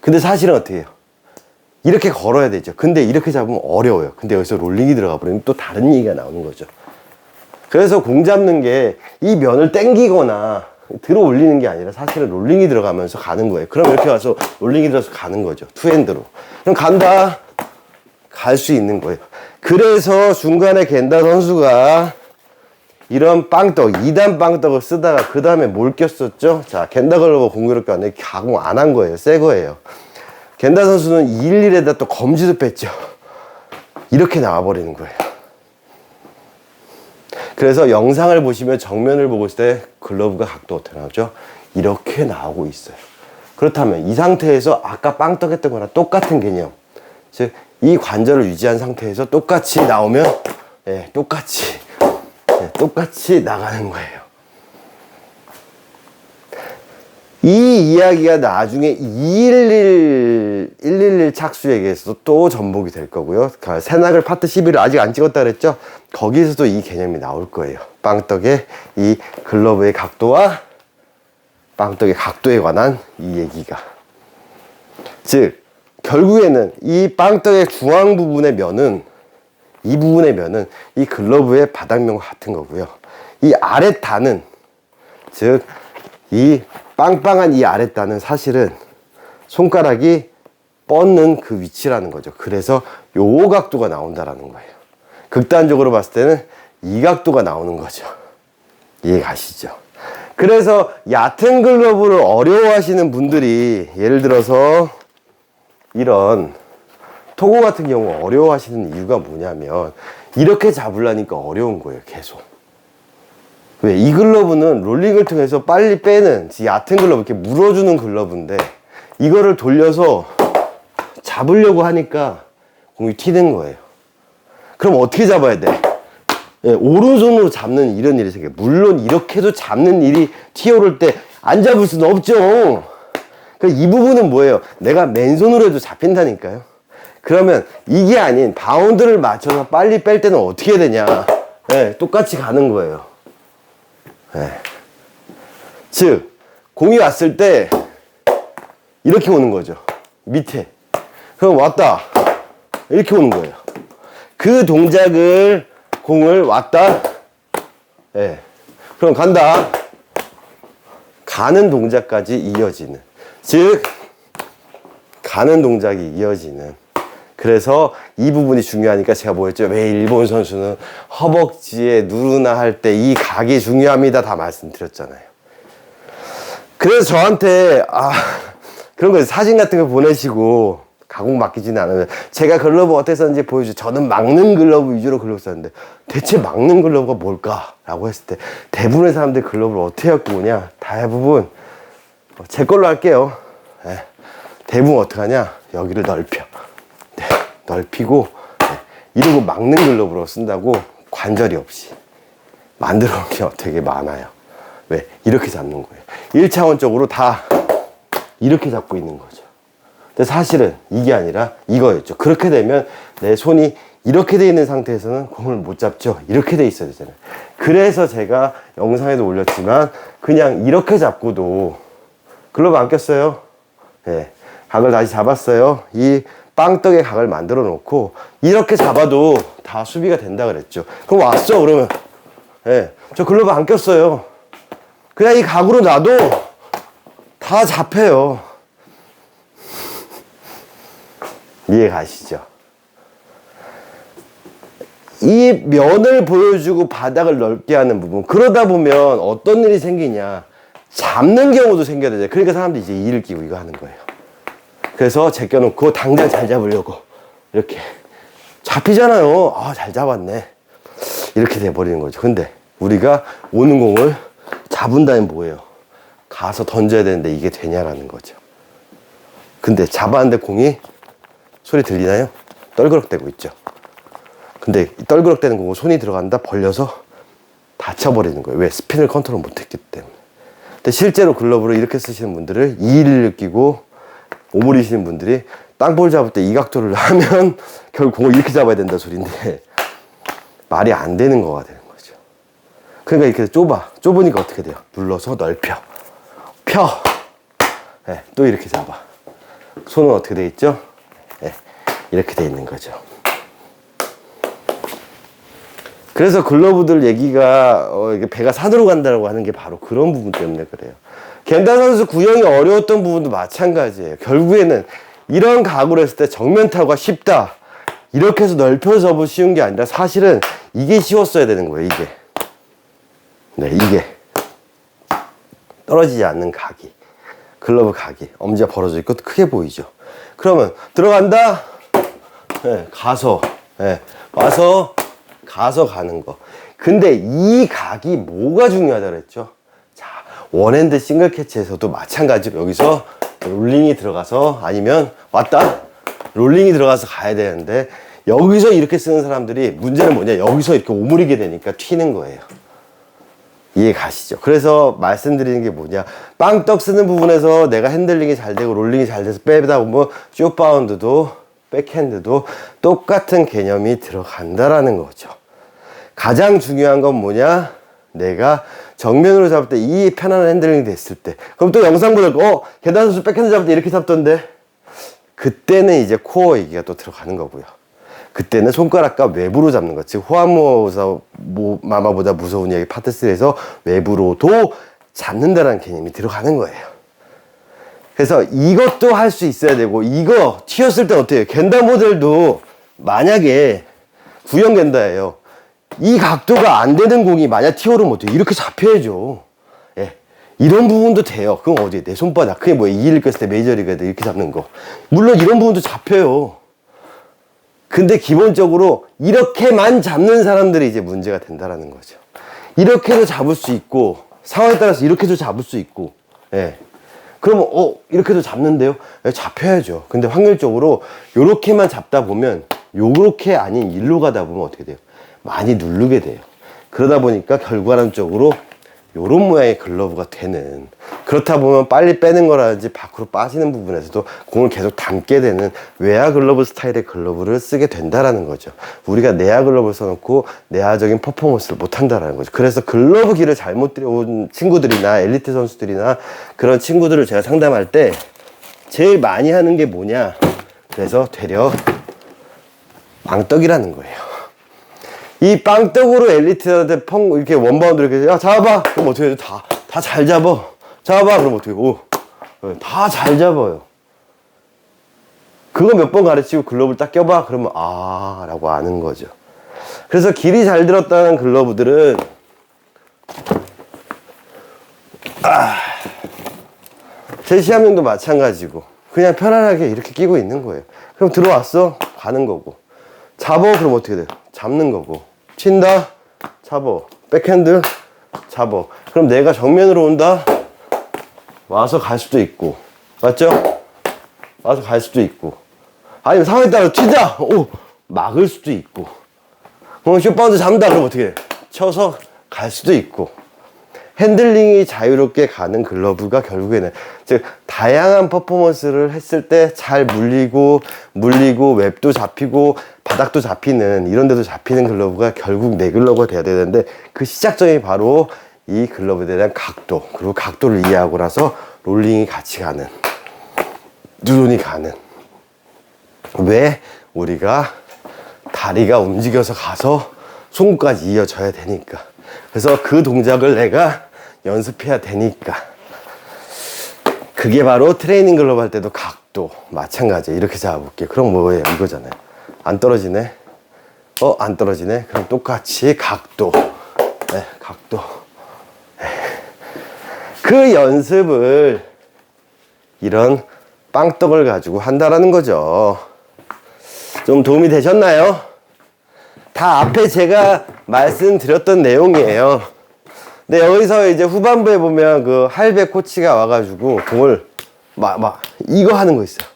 근데 사실은 어떻게 해요? 이렇게 걸어야 되죠. 근데 이렇게 잡으면 어려워요. 근데 여기서 롤링이 들어가 버리면 또 다른 얘기가 나오는 거죠. 그래서 공 잡는 게 이 면을 당기거나 들어 올리는 게 아니라 사실은 롤링이 들어가면서 가는 거예요. 그럼 이렇게 와서 롤링이 들어서 가는 거죠. 투핸드로. 그럼 간다. 갈 수 있는 거예요. 그래서 중간에 겐다 선수가 이런 빵떡, 2단 빵떡을 쓰다가 그 다음에 뭘 꼈었죠? 자, 겐다 글러브 공교롭게 안 해. 가공 안 한 거예요. 새 거예요. 겐다 선수는 211에다 또 검지도 뺐죠. 이렇게 나와버리는 거예요. 그래서 영상을 보시면 정면을 보고 있을 때 글러브가 각도 어떻게 나오죠? 이렇게 나오고 있어요. 그렇다면 이 상태에서 아까 빵떡 했던 거랑 똑같은 개념. 즉, 이 관절을 유지한 상태에서 똑같이 나오면, 똑같이 나가는 거예요. 이 이야기가 나중에 111 착수에게서도 또 전복이 될 거고요. 새나글 파트 11을 아직 안 찍었다 그랬죠? 거기에서도 이 개념이 나올 거예요. 빵떡의 이 글러브의 각도와 빵떡의 각도에 관한 이 얘기가. 즉, 결국에는 이 빵떡의 중앙 부분의 면은 이 부분의 면은 이 글러브의 바닥면과 같은 거고요. 이 아랫단은, 즉, 이 빵빵한 이 아랫단은 사실은 손가락이 뻗는 그 위치라는 거죠. 그래서 요 각도가 나온다라는 거예요. 극단적으로 봤을 때는 이 각도가 나오는 거죠. 이해 가시죠? 그래서 얕은 글러브를 어려워하시는 분들이 예를 들어서 이런 토고 같은 경우 어려워하시는 이유가 뭐냐면 이렇게 잡으려니까 어려운 거예요. 계속. 왜? 이 글러브는 롤링을 통해서 빨리 빼는 얕은 글러브, 이렇게 물어주는 글러브인데 이거를 돌려서 잡으려고 하니까 공이 튀는 거예요. 그럼 어떻게 잡아야 돼? 오른손으로 잡는 이런 일이 생겨요. 물론 이렇게도 잡는 일이 튀어오를 때 안 잡을 수는 없죠. 이 부분은 뭐예요? 내가 맨손으로 해도 잡힌다니까요. 그러면 이게 아닌 바운드를 맞춰서 빨리 뺄 때는 어떻게 해야 되냐? 똑같이 가는 거예요. 즉, 공이 왔을 때 이렇게 오는 거죠. 밑에. 그럼 왔다. 이렇게 오는 거예요. 그 동작을 공을 왔다. 그럼 간다. 가는 동작까지 이어지는. 즉, 가는 동작이 이어지는. 그래서 이 부분이 중요하니까 제가 뭐였죠? 왜 일본 선수는 허벅지에 누르나 할 때 이 각이 중요합니다. 다 말씀드렸잖아요. 그래서 저한테 그런 거 사진 같은 거 보내시고 가공 맡기지는 않아요. 제가 글러브 어떻게 썼는지 보여주죠. 저는 막는 글러브 위주로 글러브 썼는데 대체 막는 글러브가 뭘까? 라고 했을 때 대부분의 사람들이 글러브를 어떻게 갖고 오냐? 대부분 제 걸로 할게요. 대부분 어떻게 하냐? 여기를 넓혀. 넓히고 이러고 막는 글러브로 쓴다고 관절이 없이 만들어 놓은 게 되게 많아요. 왜? 이렇게 잡는 거예요. 1차원적으로 다 이렇게 잡고 있는 거죠. 근데 사실은 이게 아니라 이거였죠. 그렇게 되면 내 손이 이렇게 돼 있는 상태에서는 공을 못 잡죠. 이렇게 돼 있어야 되잖아요. 그래서 제가 영상에도 올렸지만 그냥 이렇게 잡고도 글러브 안 꼈어요. 각을 다시 잡았어요. 이 빵떡의 각을 만들어 놓고 이렇게 잡아도 다 수비가 된다 그랬죠. 그럼 왔어 그러면 저 글러브 안 꼈어요. 그냥 이 각으로 놔도 다 잡혀요. 이해 가시죠? 이 면을 보여주고 바닥을 넓게 하는 부분, 그러다 보면 어떤 일이 생기냐, 잡는 경우도 생겨야 되죠. 그러니까 사람들이 이제 이를 끼고 이거 하는 거예요. 그래서 제껴놓고 당장 잘 잡으려고 이렇게 잡히잖아요. 잘 잡았네. 이렇게 돼버리는 거죠. 근데 우리가 오는 공을 잡은 다음에 뭐예요? 가서 던져야 되는데 이게 되냐라는 거죠. 근데 잡았는데 공이 소리 들리나요? 떨그럭대고 있죠. 근데 떨그럭대는 공을 손이 들어간다 벌려서 다쳐버리는 거예요. 왜? 스핀을 컨트롤 못했기 때문에. 근데 실제로 글러브를 이렇게 쓰시는 분들을 이의를 느끼고 오므리시는 분들이 땅볼 잡을 때 이 각도를 하면 결국 공을 이렇게 잡아야 된다 소리인데 말이 안 되는 거가 되는 거죠. 그러니까 이렇게 좁으니까 어떻게 돼요? 눌러서 넓혀, 펴, 네, 또 이렇게 잡아. 손은 어떻게 돼 있죠? 네, 이렇게 돼 있는 거죠. 그래서 글러브들 얘기가 이게 배가 산으로 간다고 하는 게 바로 그런 부분 때문에 그래요. 겐다 선수 구형이 어려웠던 부분도 마찬가지예요. 결국에는 이런 각오를 했을 때 정면 타구가 쉽다, 이렇게 해서 넓혀서 쉬운 게 아니라 사실은 이게 쉬웠어야 되는 거예요. 이게, 네, 이게 떨어지지 않는 각이, 글러브 각이 엄지가 벌어져 있고 크게 보이죠. 그러면 들어간다, 네, 가서, 네, 와서 가서 가는 거. 근데 이 각이 뭐가 중요하다 그랬죠? 자, 원핸드 싱글 캐치에서도 마찬가지로 여기서 롤링이 들어가서, 아니면 왔다 롤링이 들어가서 가야 되는데, 여기서 이렇게 쓰는 사람들이 문제는 뭐냐, 여기서 이렇게 오므리게 되니까 튀는 거예요. 이해 가시죠? 그래서 말씀드리는 게 뭐냐, 빵떡 쓰는 부분에서 내가 핸들링이 잘 되고 롤링이 잘 돼서 빼다 보면 숏바운드도 백핸드도 똑같은 개념이 들어간다라는 거죠. 가장 중요한 건 뭐냐, 내가 정면으로 잡을 때 이 편안한 핸들링이 됐을 때, 그럼 또 영상 보다 겐다 선수 백핸드 잡을 때 이렇게 잡던데, 그때는 이제 코어 얘기가 또 들어가는 거고요. 그때는 손가락과 외부로 잡는 것, 즉 마마보다 무서운 이야기 파트 3에서 외부로도 잡는다라는 개념이 들어가는 거예요. 그래서 이것도 할 수 있어야 되고, 이거 튀었을 때 어때요? 겐다 모델도 만약에 구형 겐다예요. 이 각도가 안 되는 공이 만약 튀어오르면 어때요? 이렇게 잡혀야죠. 예. 이런 부분도 돼요. 그럼 어디에? 내 손바닥. 그게 뭐예요? 2일 꼈을 때 메이저리그에도 이렇게 잡는 거. 물론 이런 부분도 잡혀요. 근데 기본적으로 이렇게만 잡는 사람들이 이제 문제가 된다라는 거죠. 이렇게도 잡을 수 있고, 상황에 따라서 이렇게도 잡을 수 있고, 예. 그러면 이렇게도 잡는데요? 예, 잡혀야죠. 근데 확률적으로 요렇게만 잡다 보면, 요렇게 아닌 일로 가다 보면 어떻게 돼요? 많이 누르게 돼요. 그러다 보니까 결과론적으로 요런 모양의 글러브가 되는, 그렇다 보면 빨리 빼는 거라든지 밖으로 빠지는 부분에서도 공을 계속 담게 되는 외야 글러브 스타일의 글러브를 쓰게 된다라는 거죠. 우리가 내야 글러브를 써놓고 내야적인 퍼포먼스를 못한다라는 거죠. 그래서 글러브 길을 잘못 들여온 친구들이나 엘리트 선수들이나 그런 친구들을 제가 상담할 때 제일 많이 하는 게 뭐냐, 그래서 되려 망떡이라는 거예요. 이 빵떡으로 엘리트한테 이렇게 원바운드 이렇게, 야, 잡아봐! 그럼 어떻게 해요? 다 잘 잡아. 잡아봐! 그럼 어떻게 해요? 다 잘 잡아요. 그거 몇 번 가르치고 글러브를 딱 껴봐! 그러면, 라고 아는 거죠. 그래서 길이 잘 들었다는 글러브들은, 제 시합용도 마찬가지고, 그냥 편안하게 이렇게 끼고 있는 거예요. 그럼 들어왔어? 가는 거고. 잡어? 그럼 어떻게 돼요? 잡는 거고. 친다? 잡어. 백핸드? 잡어. 그럼 내가 정면으로 온다? 와서 갈 수도 있고. 맞죠? 와서 갈 수도 있고. 아니면 상황에 따라 튀자! 막을 수도 있고. 슛바운드 잡는다? 그럼 어떻게 해? 쳐서 갈 수도 있고. 핸들링이 자유롭게 가는 글러브가 결국에는, 즉 다양한 퍼포먼스를 했을 때 잘 물리고 웹도 잡히고 바닥도 잡히는, 이런 데도 잡히는 글러브가 결국 내 글러브가 돼야 되는데, 그 시작점이 바로 이 글러브에 대한 각도, 그리고 각도를 이해하고 나서 롤링이 같이 가는, 누론이 가는. 왜? 우리가 다리가 움직여서 가서 손까지 이어져야 되니까. 그래서 그 동작을 내가 연습해야 되니까. 그게 바로 트레이닝 글러브 할 때도 각도 마찬가지예요. 이렇게 잡아볼게요. 그럼 뭐예요? 이거잖아요. 안 떨어지네? 안 떨어지네? 그럼 똑같이 각도. 네, 각도. 네. 그 연습을 이런 빵떡을 가지고 한다라는 거죠. 좀 도움이 되셨나요? 다 앞에 제가 말씀드렸던 내용이에요. 근데 여기서 이제 후반부에 보면 그 할배 코치가 와가지고 공을 이거 하는 거 있어요.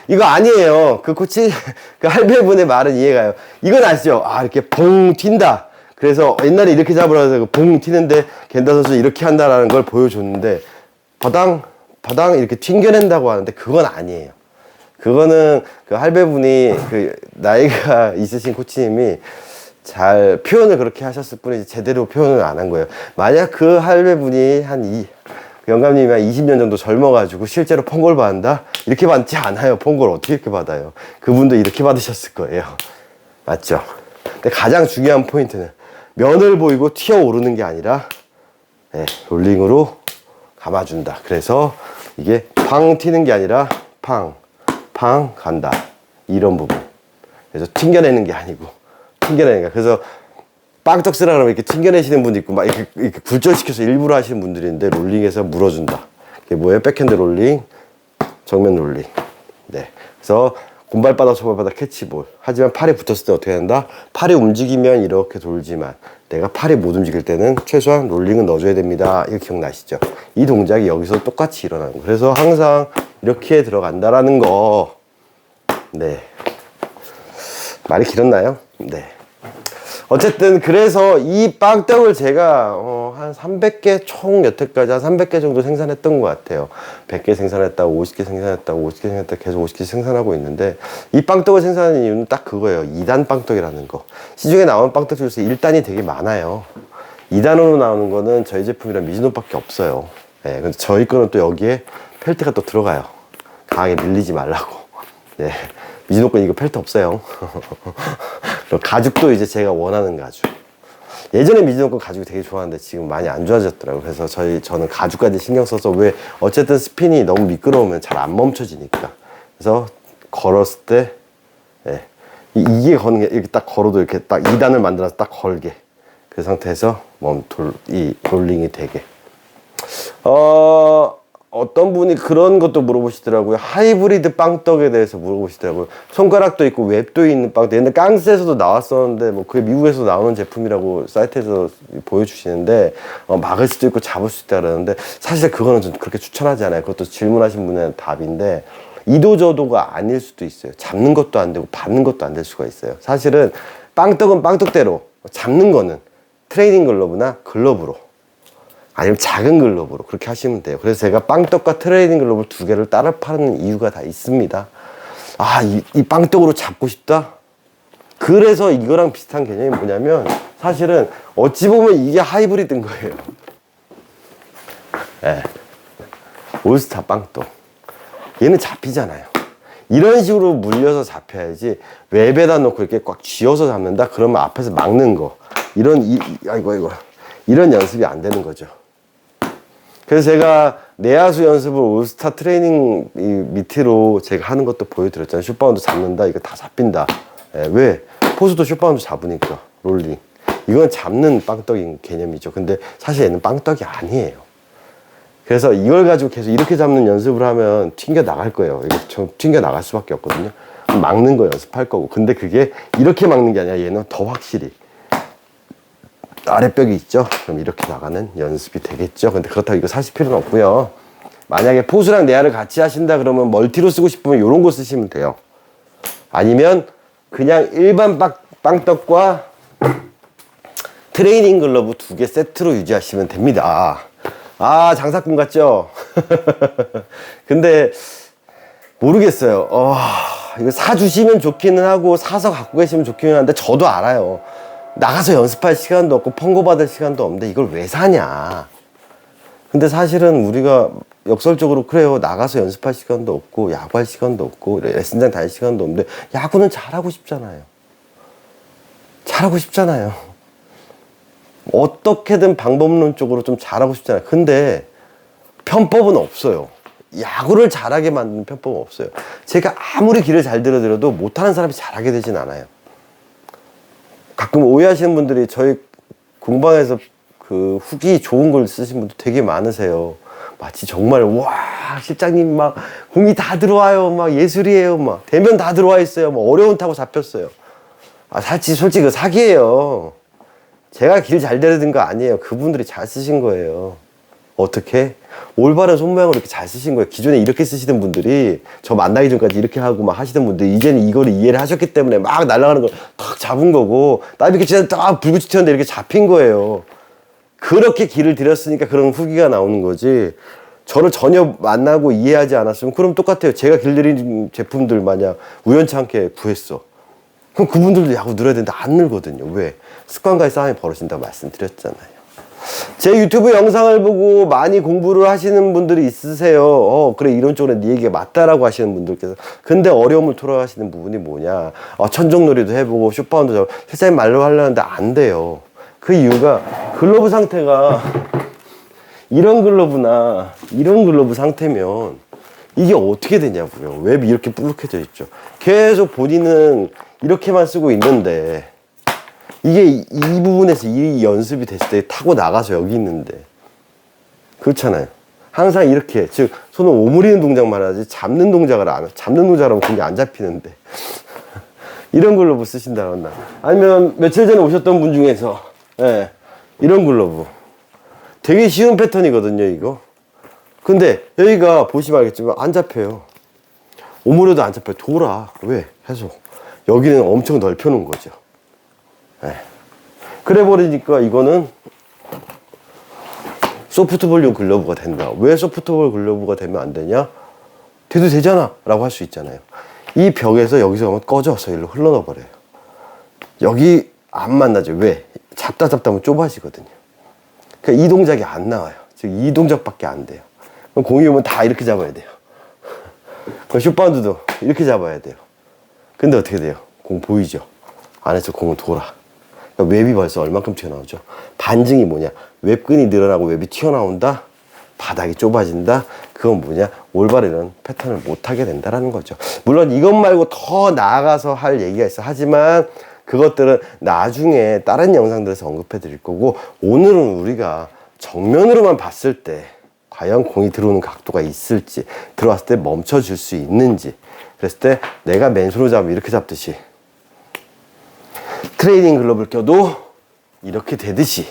이거 아니에요. 그 코치, 그 할배분의 말은 이해가요. 이건 아시죠? 이렇게 봉 튄다. 그래서 옛날에 이렇게 잡으라 해서 봉 튀는데 겐다 선수 이렇게 한다라는 걸 보여줬는데, 바당 이렇게 튕겨낸다고 하는데 그건 아니에요. 그거는 그 할배분이 그 나이가 있으신 코치님이 잘 표현을 그렇게 하셨을 뿐이지 제대로 표현을 안 한 거예요. 만약 그 할매분이 영감님이 한 20년 정도 젊어가지고 실제로 폰걸 받는다? 이렇게 받지 않아요. 폰걸 어떻게 이렇게 받아요? 그분도 이렇게 받으셨을 거예요. 맞죠? 근데 가장 중요한 포인트는 면을 보이고 튀어오르는 게 아니라 네, 롤링으로 감아준다. 그래서 이게 팡 튀는 게 아니라 팡 간다. 이런 부분. 그래서 튕겨내는 게 아니고 튕겨내는 게. 그래서 빵떡 쓰라 그러면 이렇게 튕겨내시는 분도 있고 막 이렇게 굴절시켜서 일부러 하시는 분들인데 롤링에서 물어준다. 이게 뭐예요? 백핸드 롤링, 정면 롤링. 네. 그래서 곰발바닥, 소발바닥, 캐치볼. 하지만 팔이 붙었을 때 어떻게 한다? 팔이 움직이면 이렇게 돌지만 내가 팔이 못 움직일 때는 최소한 롤링은 넣어줘야 됩니다. 이거 기억나시죠? 이 동작이 여기서 똑같이 일어나는 거. 그래서 항상 이렇게 들어간다라는 거. 네. 말이 길었나요? 네. 어쨌든 그래서 이 빵떡을 제가 한 300개 총 여태까지 한 300개 정도 생산했던 것 같아요. 100개 생산했다고 50개 생산했다고 50개 생산했다고 계속 50개 생산하고 있는데 이 빵떡을 생산하는 이유는 딱 그거예요. 2단 빵떡이라는 거. 시중에 나오는 빵떡 중에서 1단이 되게 많아요. 2단으로 나오는 거는 저희 제품이랑 미즈노밖에 없어요. 네, 근데 저희 거는 또 여기에 펠트가 또 들어가요. 강하게 밀리지 말라고. 네. 미즈노 건 이거 펠트 없어요. 가죽도 이제 제가 원하는 가죽. 예전에 미즈노 건 가죽이 되게 좋았는데 지금 많이 안 좋아졌더라고요. 그래서 저는 가죽까지 신경 써서 왜 어쨌든 스핀이 너무 미끄러우면 잘 안 멈춰지니까. 그래서 걸었을 때 네. 이게 거는 게 이렇게 딱 걸어도 이렇게 딱 2단을 만들어서 딱 걸게. 그 상태에서 이 롤링이 되게. 어떤 분이 그런 것도 물어보시더라고요. 하이브리드 빵떡에 대해서 물어보시더라고요. 손가락도 있고 웹도 있는 빵떡. 옛날 깡스에서도 나왔었는데 뭐 그게 미국에서 나오는 제품이라고 사이트에서 보여주시는데 막을 수도 있고 잡을 수 있다 그러는데 사실 그거는 좀 그렇게 추천하지 않아요. 그것도 질문하신 분의 답인데 이도저도가 아닐 수도 있어요. 잡는 것도 안 되고 받는 것도 안 될 수가 있어요. 사실은 빵떡은 빵떡대로 잡는 거는 트레이닝 글러브나 글러브로 아니면 작은 글러브로 그렇게 하시면 돼요. 그래서 제가 빵떡과 트레이닝 글러브 두 개를 따로 파는 이유가 다 있습니다. 이 빵떡으로 잡고 싶다? 그래서 이거랑 비슷한 개념이 뭐냐면 사실은 어찌 보면 이게 하이브리드인 거예요. 네. 올스타 빵떡. 얘는 잡히잖아요. 이런 식으로 물려서 잡혀야지 웹에다 놓고 이렇게 꽉 쥐어서 잡는다? 그러면 앞에서 막는 거. 이런 연습이 안 되는 거죠. 그래서 제가 내야수 연습을 올스타 트레이닝 밑으로 제가 하는 것도 보여드렸잖아요. 슛바운드 잡는다. 이거 다 잡힌다. 왜? 포수도 슛바운드 잡으니까. 롤링. 이건 잡는 빵떡인 개념이죠. 근데 사실 얘는 빵떡이 아니에요. 그래서 이걸 가지고 계속 이렇게 잡는 연습을 하면 튕겨 나갈 거예요. 이게 튕겨 나갈 수밖에 없거든요. 막는 거 연습할 거고. 근데 그게 이렇게 막는 게 아니라 얘는 더 확실히. 아랫벽이 있죠? 그럼 이렇게 나가는 연습이 되겠죠? 근데 그렇다고 이거 사실 필요는 없고요. 만약에 포수랑 내야를 같이 하신다 그러면 멀티로 쓰고 싶으면 이런 거 쓰시면 돼요. 아니면 그냥 일반 빵떡과 트레이닝 글러브 두 개 세트로 유지하시면 됩니다. 장사꾼 같죠? 근데 모르겠어요. 이거 사주시면 좋기는 하고 사서 갖고 계시면 좋기는 한데 저도 알아요. 나가서 연습할 시간도 없고 펑고 받을 시간도 없는데 이걸 왜 사냐. 근데 사실은 우리가 역설적으로 그래요. 나가서 연습할 시간도 없고 야구할 시간도 없고 레슨장 다닐 시간도 없는데 야구는 잘하고 싶잖아요. 잘하고 싶잖아요. 어떻게든 방법론적으로 좀 잘하고 싶잖아요. 근데 편법은 없어요. 야구를 잘하게 만드는 편법은 없어요. 제가 아무리 길을 잘 들여드려도 못하는 사람이 잘하게 되진 않아요. 가끔 오해하시는 분들이 저희 공방에서 그 후기 좋은 걸 쓰신 분들 되게 많으세요. 마치 정말 와 실장님 막 공이 다 들어와요, 막 예술이에요, 막 대면 다 들어와 있어요, 뭐 어려운 타고 잡혔어요. 솔직히 그 사기예요. 제가 길 잘 들여든 거 아니에요. 그분들이 잘 쓰신 거예요. 어떻게? 올바른 손모양으로 이렇게 잘 쓰신 거예요. 기존에 이렇게 쓰시던 분들이 저 만나기 전까지 이렇게 하고 막 하시던 분들이 이제는 이거를 이해를 하셨기 때문에 막 날아가는 걸 탁 잡은 거고 나비 이렇게 진짜 딱 불붙이 튀었는데 이렇게 잡힌 거예요. 그렇게 길을 들였으니까 그런 후기가 나오는 거지. 저를 전혀 만나고 이해하지 않았으면 그럼 똑같아요. 제가 길들인 제품들 마냥 우연치 않게 구했어. 그럼 그분들도 야구 늘어야 되는데 안 늘거든요. 왜? 습관과의 싸움이 벌어진다고 말씀드렸잖아요. 제 유튜브 영상을 보고 많이 공부를 하시는 분들이 있으세요. 그래, 이런 쪽으로 네 얘기가 맞다라고 하시는 분들께서. 근데 어려움을 토로하시는 부분이 뭐냐. 천정놀이도 해보고 슛바운드 세상에 말로 하려는데 안 돼요. 그 이유가 글러브 상태가 이런 글러브나 이런 글러브 상태면 이게 어떻게 되냐고요. 웹이 이렇게 뿌옇해져 있죠. 계속 본인은 이렇게만 쓰고 있는데 이게 이 부분에서 이 연습이 됐을 때 타고 나가서 여기 있는데 그렇잖아요. 항상 이렇게, 즉 손을 오므리는 동작만 하지 잡는 동작을 안, 잡는 동작을 하면 그게 안 잡히는데 이런 글러브 쓰신다거나 아니면 며칠 전에 오셨던 분 중에서 이런 글러브 되게 쉬운 패턴이거든요, 이거. 근데 여기가 보시면 알겠지만 안 잡혀요. 오므려도 안 잡혀요. 돌아. 왜? 해서 여기는 엄청 넓혀 놓은 거죠. 그래 버리니까 이거는 소프트볼용 글러브가 된다. 왜 소프트볼 글러브가 되면 안 되냐? 돼도 되잖아 라고 할 수 있잖아요. 이 벽에서 여기서 가면 꺼져서 일로 흘러넣어 버려요. 여기 안 만나죠. 왜? 잡다 하면 좁아지거든요. 그러니까 이 동작이 안 나와요. 즉 이 동작밖에 안 돼요. 그럼 공이 오면 다 이렇게 잡아야 돼요. 그럼 슛바운드도 이렇게 잡아야 돼요. 근데 어떻게 돼요? 공 보이죠? 안에서 공은 돌아. 그러니까 웹이 벌써 얼만큼 튀어나오죠? 반증이 뭐냐? 웹근이 늘어나고 웹이 튀어나온다? 바닥이 좁아진다? 그건 뭐냐? 올바른 패턴을 못하게 된다는 거죠. 물론 이것 말고 더 나아가서 할 얘기가 있어. 하지만 그것들은 나중에 다른 영상들에서 언급해 드릴 거고, 오늘은 우리가 정면으로만 봤을 때 과연 공이 들어오는 각도가 있을지, 들어왔을 때 멈춰줄 수 있는지, 그랬을 때 내가 맨손으로 잡으면 이렇게 잡듯이 트레이닝 글러브를 껴도 이렇게 되듯이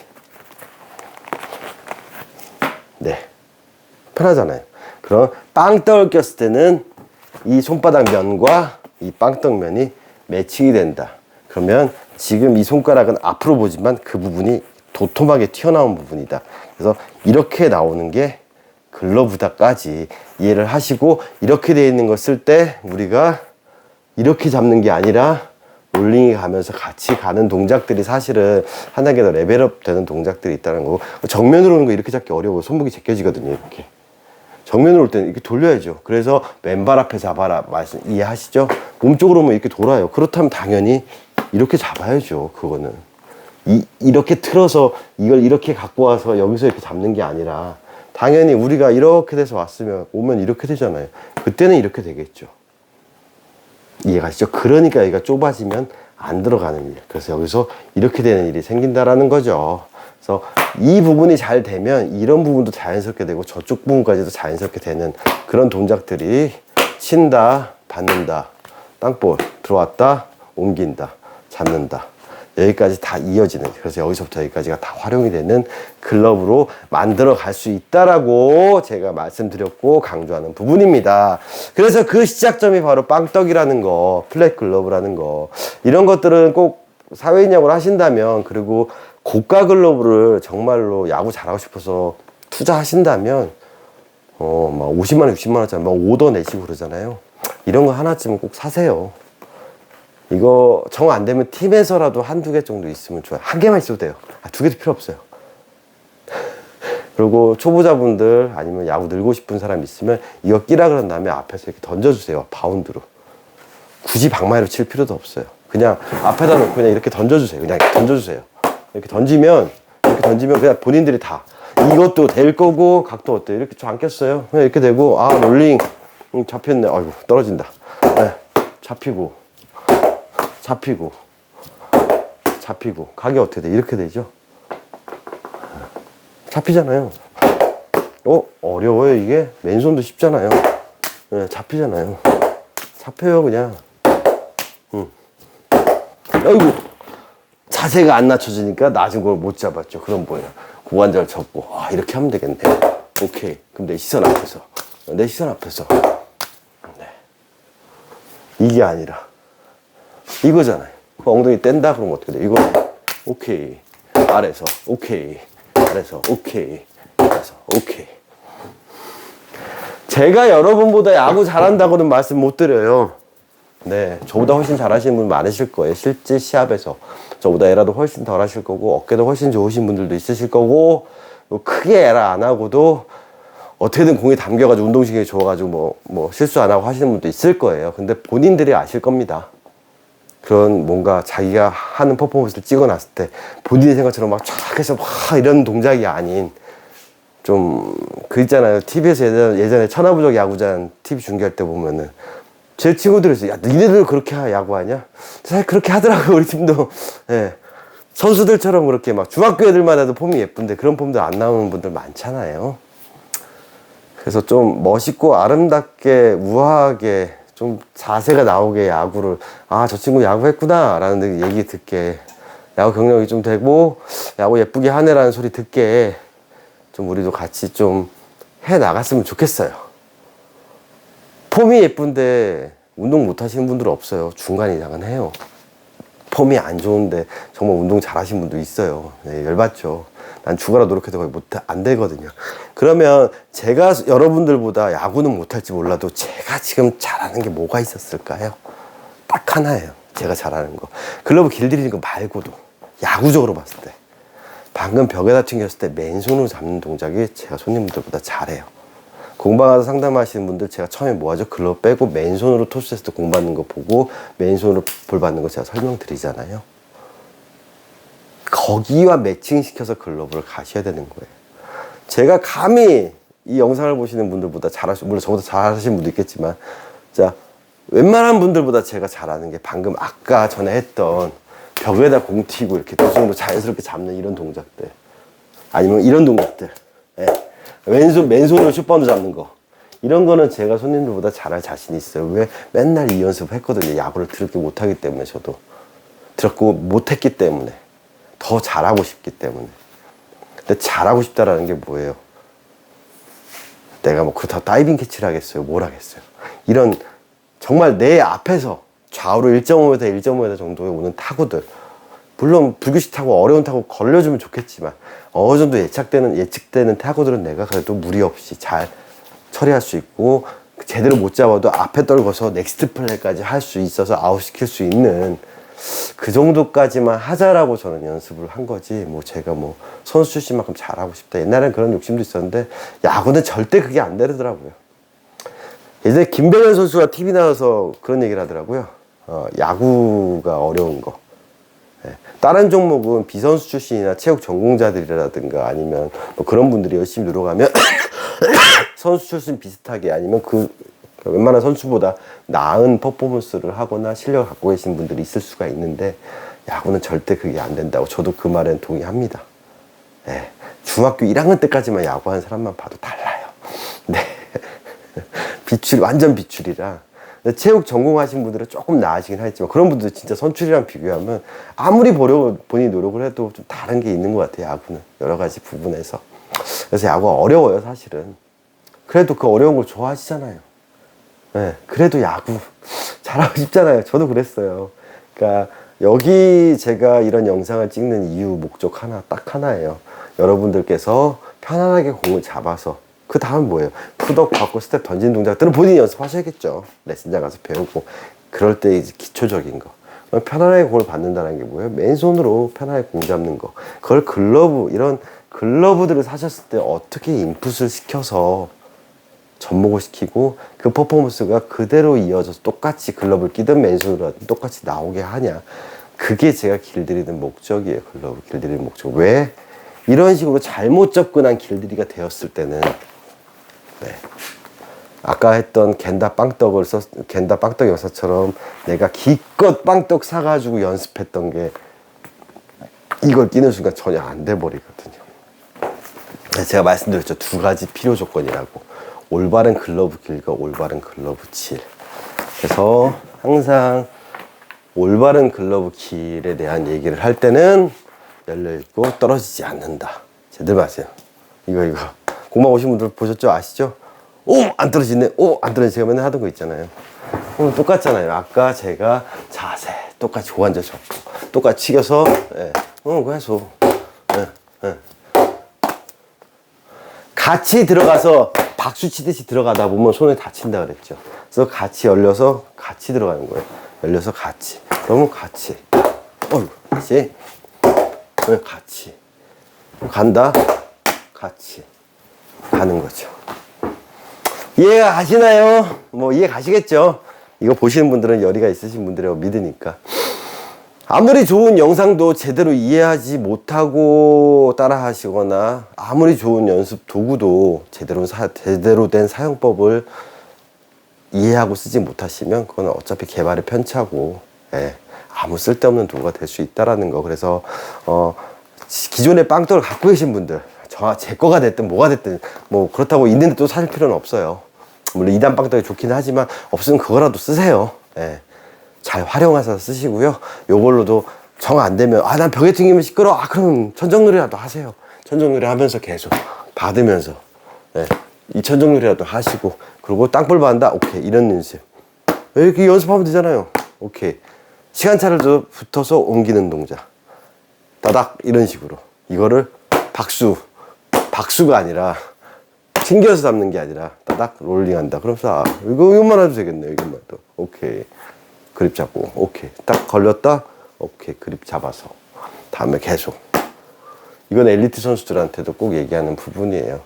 편하잖아요. 그럼 빵떡을 꼈을 때는 이 손바닥 면과 이 빵떡 면이 매칭이 된다. 그러면 지금 이 손가락은 앞으로 보지만 그 부분이 도톰하게 튀어나온 부분이다. 그래서 이렇게 나오는 게 글러브다까지 이해를 하시고, 이렇게 되어 있는 걸 쓸 때 우리가 이렇게 잡는 게 아니라 롤링이 가면서 같이 가는 동작들이 사실은 한 단계 더 레벨업 되는 동작들이 있다는 거고, 정면으로 오는 거 이렇게 잡기 어려워요. 손목이 제껴지거든요, 이렇게. 정면으로 올 때는 이렇게 돌려야죠. 그래서 왼발 앞에 잡아라 말씀 이해하시죠? 몸쪽으로 오면 이렇게 돌아요. 그렇다면 당연히 이렇게 잡아야죠. 그거는 이렇게 틀어서 이걸 이렇게 갖고 와서 여기서 이렇게 잡는 게 아니라, 당연히 우리가 이렇게 돼서 왔으면 오면 이렇게 되잖아요. 그때는 이렇게 되겠죠. 이해가시죠? 그러니까 여기가 좁아지면 안 들어가는 일. 그래서 여기서 이렇게 되는 일이 생긴다라는 거죠. 그래서 이 부분이 잘 되면 이런 부분도 자연스럽게 되고 저쪽 부분까지도 자연스럽게 되는 그런 동작들이, 친다, 받는다, 땅볼, 들어왔다, 옮긴다, 잡는다, 여기까지 다 이어지는, 그래서 여기서부터 여기까지가 다 활용이 되는 글러브로 만들어 갈 수 있다라고 제가 말씀드렸고 강조하는 부분입니다. 그래서 그 시작점이 바로 빵떡이라는 거, 플랫 글러브라는 거, 이런 것들은 꼭 사회인 야구를 하신다면, 그리고 고가 글러브를 정말로 야구 잘하고 싶어서 투자하신다면 막 50만원 60만원짜리 막 오더 내시고 그러잖아요. 이런 거 하나쯤은 꼭 사세요. 이거 정 안 되면 팀에서라도 한두 개 정도 있으면 좋아요. 한 개만 있어도 돼요. 두 개도 필요 없어요. 그리고 초보자분들 아니면 야구 늘고 싶은 사람 있으면 이거 끼라 그런 다음에 앞에서 이렇게 던져주세요. 바운드로. 굳이 방망이로 칠 필요도 없어요. 그냥 앞에다 놓고 그냥 이렇게 던져주세요. 그냥 이렇게 던져주세요. 이렇게 던지면 그냥 본인들이 다 이것도 될 거고, 각도 어때요? 이렇게 좀 안 꼈어요. 그냥 이렇게 되고, 롤링 잡혔네. 아이고 떨어진다. 잡히고 각이 어떻게 돼? 이렇게 되죠. 잡히잖아요. 어려워요. 이게 맨손도 쉽잖아요. 잡히잖아요. 잡혀요 그냥. 아이고 자세가 안 낮춰지니까 낮은 걸 못 잡았죠. 그럼 뭐야, 고관절 접고 이렇게 하면 되겠네. 오케이. 그럼 내 시선 앞에서 이게 아니라 이거잖아요. 그 엉덩이 뗀다 그러면 어떻게 돼? 이거 오케이, 아래서 오케이, 아래서 오케이, 아래서 오케이. 제가 여러분보다 야구 잘한다고는 말씀 못 드려요. 네, 저보다 훨씬 잘하시는 분 많으실 거예요. 실제 시합에서 저보다 에라도 훨씬 덜 하실 거고 어깨도 훨씬 좋으신 분들도 있으실 거고 크게 에라 안 하고도 어떻게든 공이 담겨가지고 운동신경이 좋아가지고 뭐 실수 안 하고 하시는 분도 있을 거예요. 근데 본인들이 아실 겁니다. 그런 뭔가 자기가 하는 퍼포먼스를 찍어놨을 때 본인의 생각처럼 막 쫙 해서 막 이런 동작이 아닌 좀 그 있잖아요. TV에서 예전에 천하부적 야구장 TV 중계할 때 보면은 제 친구들이 있어요. 야, 니네들 그렇게 야구하냐? 사실 그렇게 하더라고요. 우리 팀도. 예. 선수들처럼 그렇게 막 중학교 애들만 해도 폼이 예쁜데 그런 폼들 안 나오는 분들 많잖아요. 그래서 좀 멋있고 아름답게 우아하게 좀 자세가 나오게 야구를 저 친구 야구했구나 라는 얘기 듣게 야구 경력이 좀 되고 야구 예쁘게 하네라는 소리 듣게 좀 우리도 같이 좀 해 나갔으면 좋겠어요. 폼이 예쁜데 운동 못 하시는 분들은 없어요. 중간 이상은 해요. 폼이 안 좋은데 정말 운동 잘 하시는 분도 있어요. 네, 열받죠. 난 죽어라 노력해도 거의 안 되거든요. 그러면 제가 여러분들보다 야구는 못할지 몰라도 제가 지금 잘하는 게 뭐가 있었을까요? 딱 하나예요. 제가 잘하는 거. 글러브 길들이는 거 말고도 야구적으로 봤을 때 방금 벽에다 튕겼을 때 맨손으로 잡는 동작이 제가 손님들보다 잘해요. 공방가서 상담하시는 분들 제가 처음에 뭐 하죠? 글러브 빼고 맨손으로 토스했을 때 공 받는 거 보고 맨손으로 볼 받는 거 제가 설명드리잖아요. 거기와 매칭시켜서 글러브를 가셔야 되는 거예요. 제가 감히 이 영상을 보시는 분들보다 물론 저보다 잘하시는 분도 있겠지만 자 웬만한 분들보다 제가 잘하는 게 방금 아까 전에 했던 벽에다 공 튀고 이렇게 두 손으로 자연스럽게 잡는 이런 동작들 아니면 이런 동작들 예. 맨손으로 슛바운드 잡는 거 이런 거는 제가 손님들보다 잘할 자신이 있어요. 왜? 맨날 이 연습을 했거든요. 야구를 더럽게 못하기 때문에 저도 더럽게 못했기 때문에 더 잘하고 싶기 때문에. 근데 잘하고 싶다라는 게 뭐예요? 내가 뭐 그렇다고 다이빙 캐치를 하겠어요? 뭘 하겠어요? 이런 정말 내 앞에서 좌우로 1.5m, 1.5m 정도에 오는 타구들 물론 불규칙 타구, 어려운 타구 걸려주면 좋겠지만 어느 정도 예측되는 타구들은 내가 그래도 무리 없이 잘 처리할 수 있고 제대로 못 잡아도 앞에 떨궈서 넥스트 플레이까지 할 수 있어서 아웃시킬 수 있는 그 정도까지만 하자라고 저는 연습을 한 거지 뭐 제가 뭐 선수 출신만큼 잘하고 싶다 옛날엔 그런 욕심도 있었는데 야구는 절대 그게 안 되더라고요. 예전에 김병현 선수가 TV 나와서 그런 얘기를 하더라고요. 야구가 어려운 거. 다른 종목은 비선수 출신이나 체육 전공자들이라든가 아니면 뭐 그런 분들이 열심히 노력하면 선수 출신 비슷하게 아니면 그 웬만한 선수보다 나은 퍼포먼스를 하거나 실력을 갖고 계신 분들이 있을 수가 있는데 야구는 절대 그게 안 된다고 저도 그 말엔 동의합니다. 네. 중학교 1학년 때까지만 야구하는 사람만 봐도 달라요. 네. 완전 비출이라. 체육 전공하신 분들은 조금 나아지긴 하겠지만 그런 분들 진짜 선출이랑 비교하면 아무리 본인이 노력을 해도 좀 다른 게 있는 것 같아요. 야구는 여러 가지 부분에서. 그래서 야구가 어려워요 사실은. 그래도 그 어려운 걸 좋아하시잖아요. 네, 그래도 야구 잘하고 싶잖아요. 저도 그랬어요. 그러니까 여기 제가 이런 영상을 찍는 이유 목적 딱 하나예요. 여러분들께서 편안하게 공을 잡아서 그 다음 뭐예요? 풋업 받고 스텝 던진 동작들은 본인이 연습하셔야겠죠. 레슨장 가서 배우고 그럴 때 이제 기초적인 거 편안하게 공을 받는다는 게 뭐예요? 맨손으로 편하게 공 잡는 거 그걸 이런 글러브들을 사셨을 때 어떻게 인풋을 시켜서 접목을 시키고 그 퍼포먼스가 그대로 이어져서 똑같이 글러브를 끼든 맨손으로 하든 똑같이 나오게 하냐 그게 제가 길들이는 목적이에요. 글러브 길들이는 목적. 왜? 이런 식으로 잘못 접근한 길들이가 되었을 때는 네. 아까 했던 겐다 빵떡 여사처럼 내가 기껏 빵떡 사가지고 연습했던 게 이걸 끼는 순간 전혀 안 돼 버리거든요. 제가 말씀드렸죠. 두 가지 필요 조건이라고. 올바른 글러브 길과 올바른 글러브 질. 그래서 항상 올바른 글러브 길에 대한 얘기를 할 때는 열려있고 떨어지지 않는다. 제대로 아세요. 이거 공방 오신 분들 보셨죠? 아시죠? 오! 안 떨어지네. 오! 안 떨어지네. 제가 맨날 하던 거 있잖아요. 똑같잖아요. 아까 제가 자세 똑같이 고관절 접고 똑같이 치겨서 계속 같이 들어가서 박수 치듯이 들어가다 보면 손에 다친다 그랬죠. 그래서 같이 열려서 같이 들어가는 거예요. 열려서 같이. 그러면 같이. 다시. 같이. 간다. 같이. 가는 거죠. 이해가 가시나요? 뭐 이해 가시겠죠? 이거 보시는 분들은 열의가 있으신 분들이라고 믿으니까. 아무리 좋은 영상도 제대로 이해하지 못하고 따라 하시거나 아무리 좋은 연습 도구도 제대로 된 사용법을 이해하고 쓰지 못하시면 그건 어차피 개발의 편차고, 예, 아무 쓸데없는 도구가 될 수 있다라는 거. 그래서 기존의 빵떡을 갖고 계신 분들, 제 거가 됐든 뭐가 됐든 뭐 그렇다고 있는데 또 살 필요는 없어요. 물론 2단 빵떡이 좋긴 하지만 없으면 그거라도 쓰세요. 예. 잘 활용해서 쓰시고요. 요걸로도 정 안 되면 난 벽에 튕기면 시끄러워. 그럼 천정놀이라도 하세요. 천정놀이 하면서 계속 받으면서, 예, 이 천정놀이라도 하시고, 그리고 땅볼 받는다. 오케이, 이런 연습 이렇게 연습하면 되잖아요. 오케이, 시간차를 붙어서 옮기는 동작 따닥 이런 식으로. 이거를 박수가 아니라 튕겨서 잡는 게 아니라 따닥 롤링한다. 그러면서 이것만 해도 되겠네요. 이것만 해도. 오케이, 그립 잡고, 오케이, 딱 걸렸다. 오케이, 그립 잡아서 다음에 계속. 이건 엘리트 선수들한테도 꼭 얘기하는 부분이에요.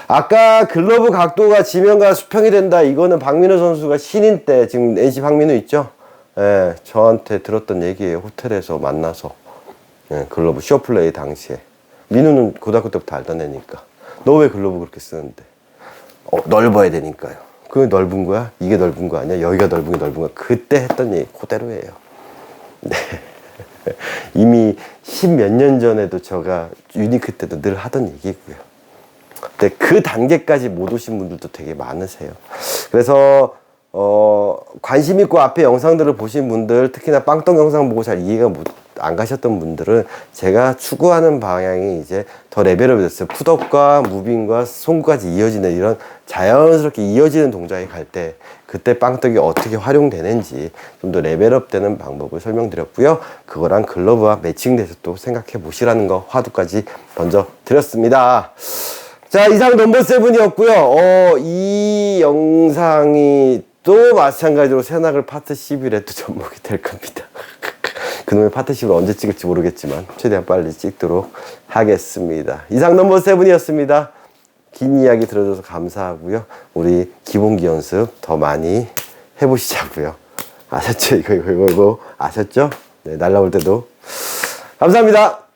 아까 글러브 각도가 지면과 수평이 된다. 이거는 박민호 선수가 신인 때, 지금 NC 박민호 있죠? 예, 저한테 들었던 얘기예요. 호텔에서 만나서, 예, 글러브 쇼플레이 당시에. 민호는 고등학교 때부터 알던 애니까. 너 왜 글러브 그렇게 쓰는데? 넓어야 되니까요. 그게 넓은 거야? 이게 넓은 거 아니야? 여기가 넓은 게 넓은 거야? 그때 했던 얘기 그대로예요. 네. 이미 10몇 년 전에도 제가 유니크 때도 늘 하던 얘기고요. 근데 그 단계까지 못 오신 분들도 되게 많으세요. 그래서 관심 있고 앞에 영상들을 보신 분들, 특히나 빵떡 영상 보고 잘 이해가 안 가셨던 분들은 제가 추구하는 방향이 이제 더 레벨업이 됐어요. 풋업과 무빙과 송구까지 이어지는 이런 자연스럽게 이어지는 동작이 갈 때 그때 빵떡이 어떻게 활용되는지 좀 더 레벨업 되는 방법을 설명드렸고요. 그거랑 글러브와 매칭돼서 또 생각해 보시라는 거 화두까지 던져 드렸습니다. 자, 이상 넘버 7이었고요. 이 영상이 또 마찬가지로 새낙을 파트 11에 또 접목이 될 겁니다. 그놈의 파트 10을 언제 찍을지 모르겠지만 최대한 빨리 찍도록 하겠습니다. 이상 넘버 7이었습니다. 긴 이야기 들어줘서 감사하고요. 우리 기본기 연습 더 많이 해보시자고요. 아셨죠? 이거 아셨죠? 네, 날라올 때도 감사합니다.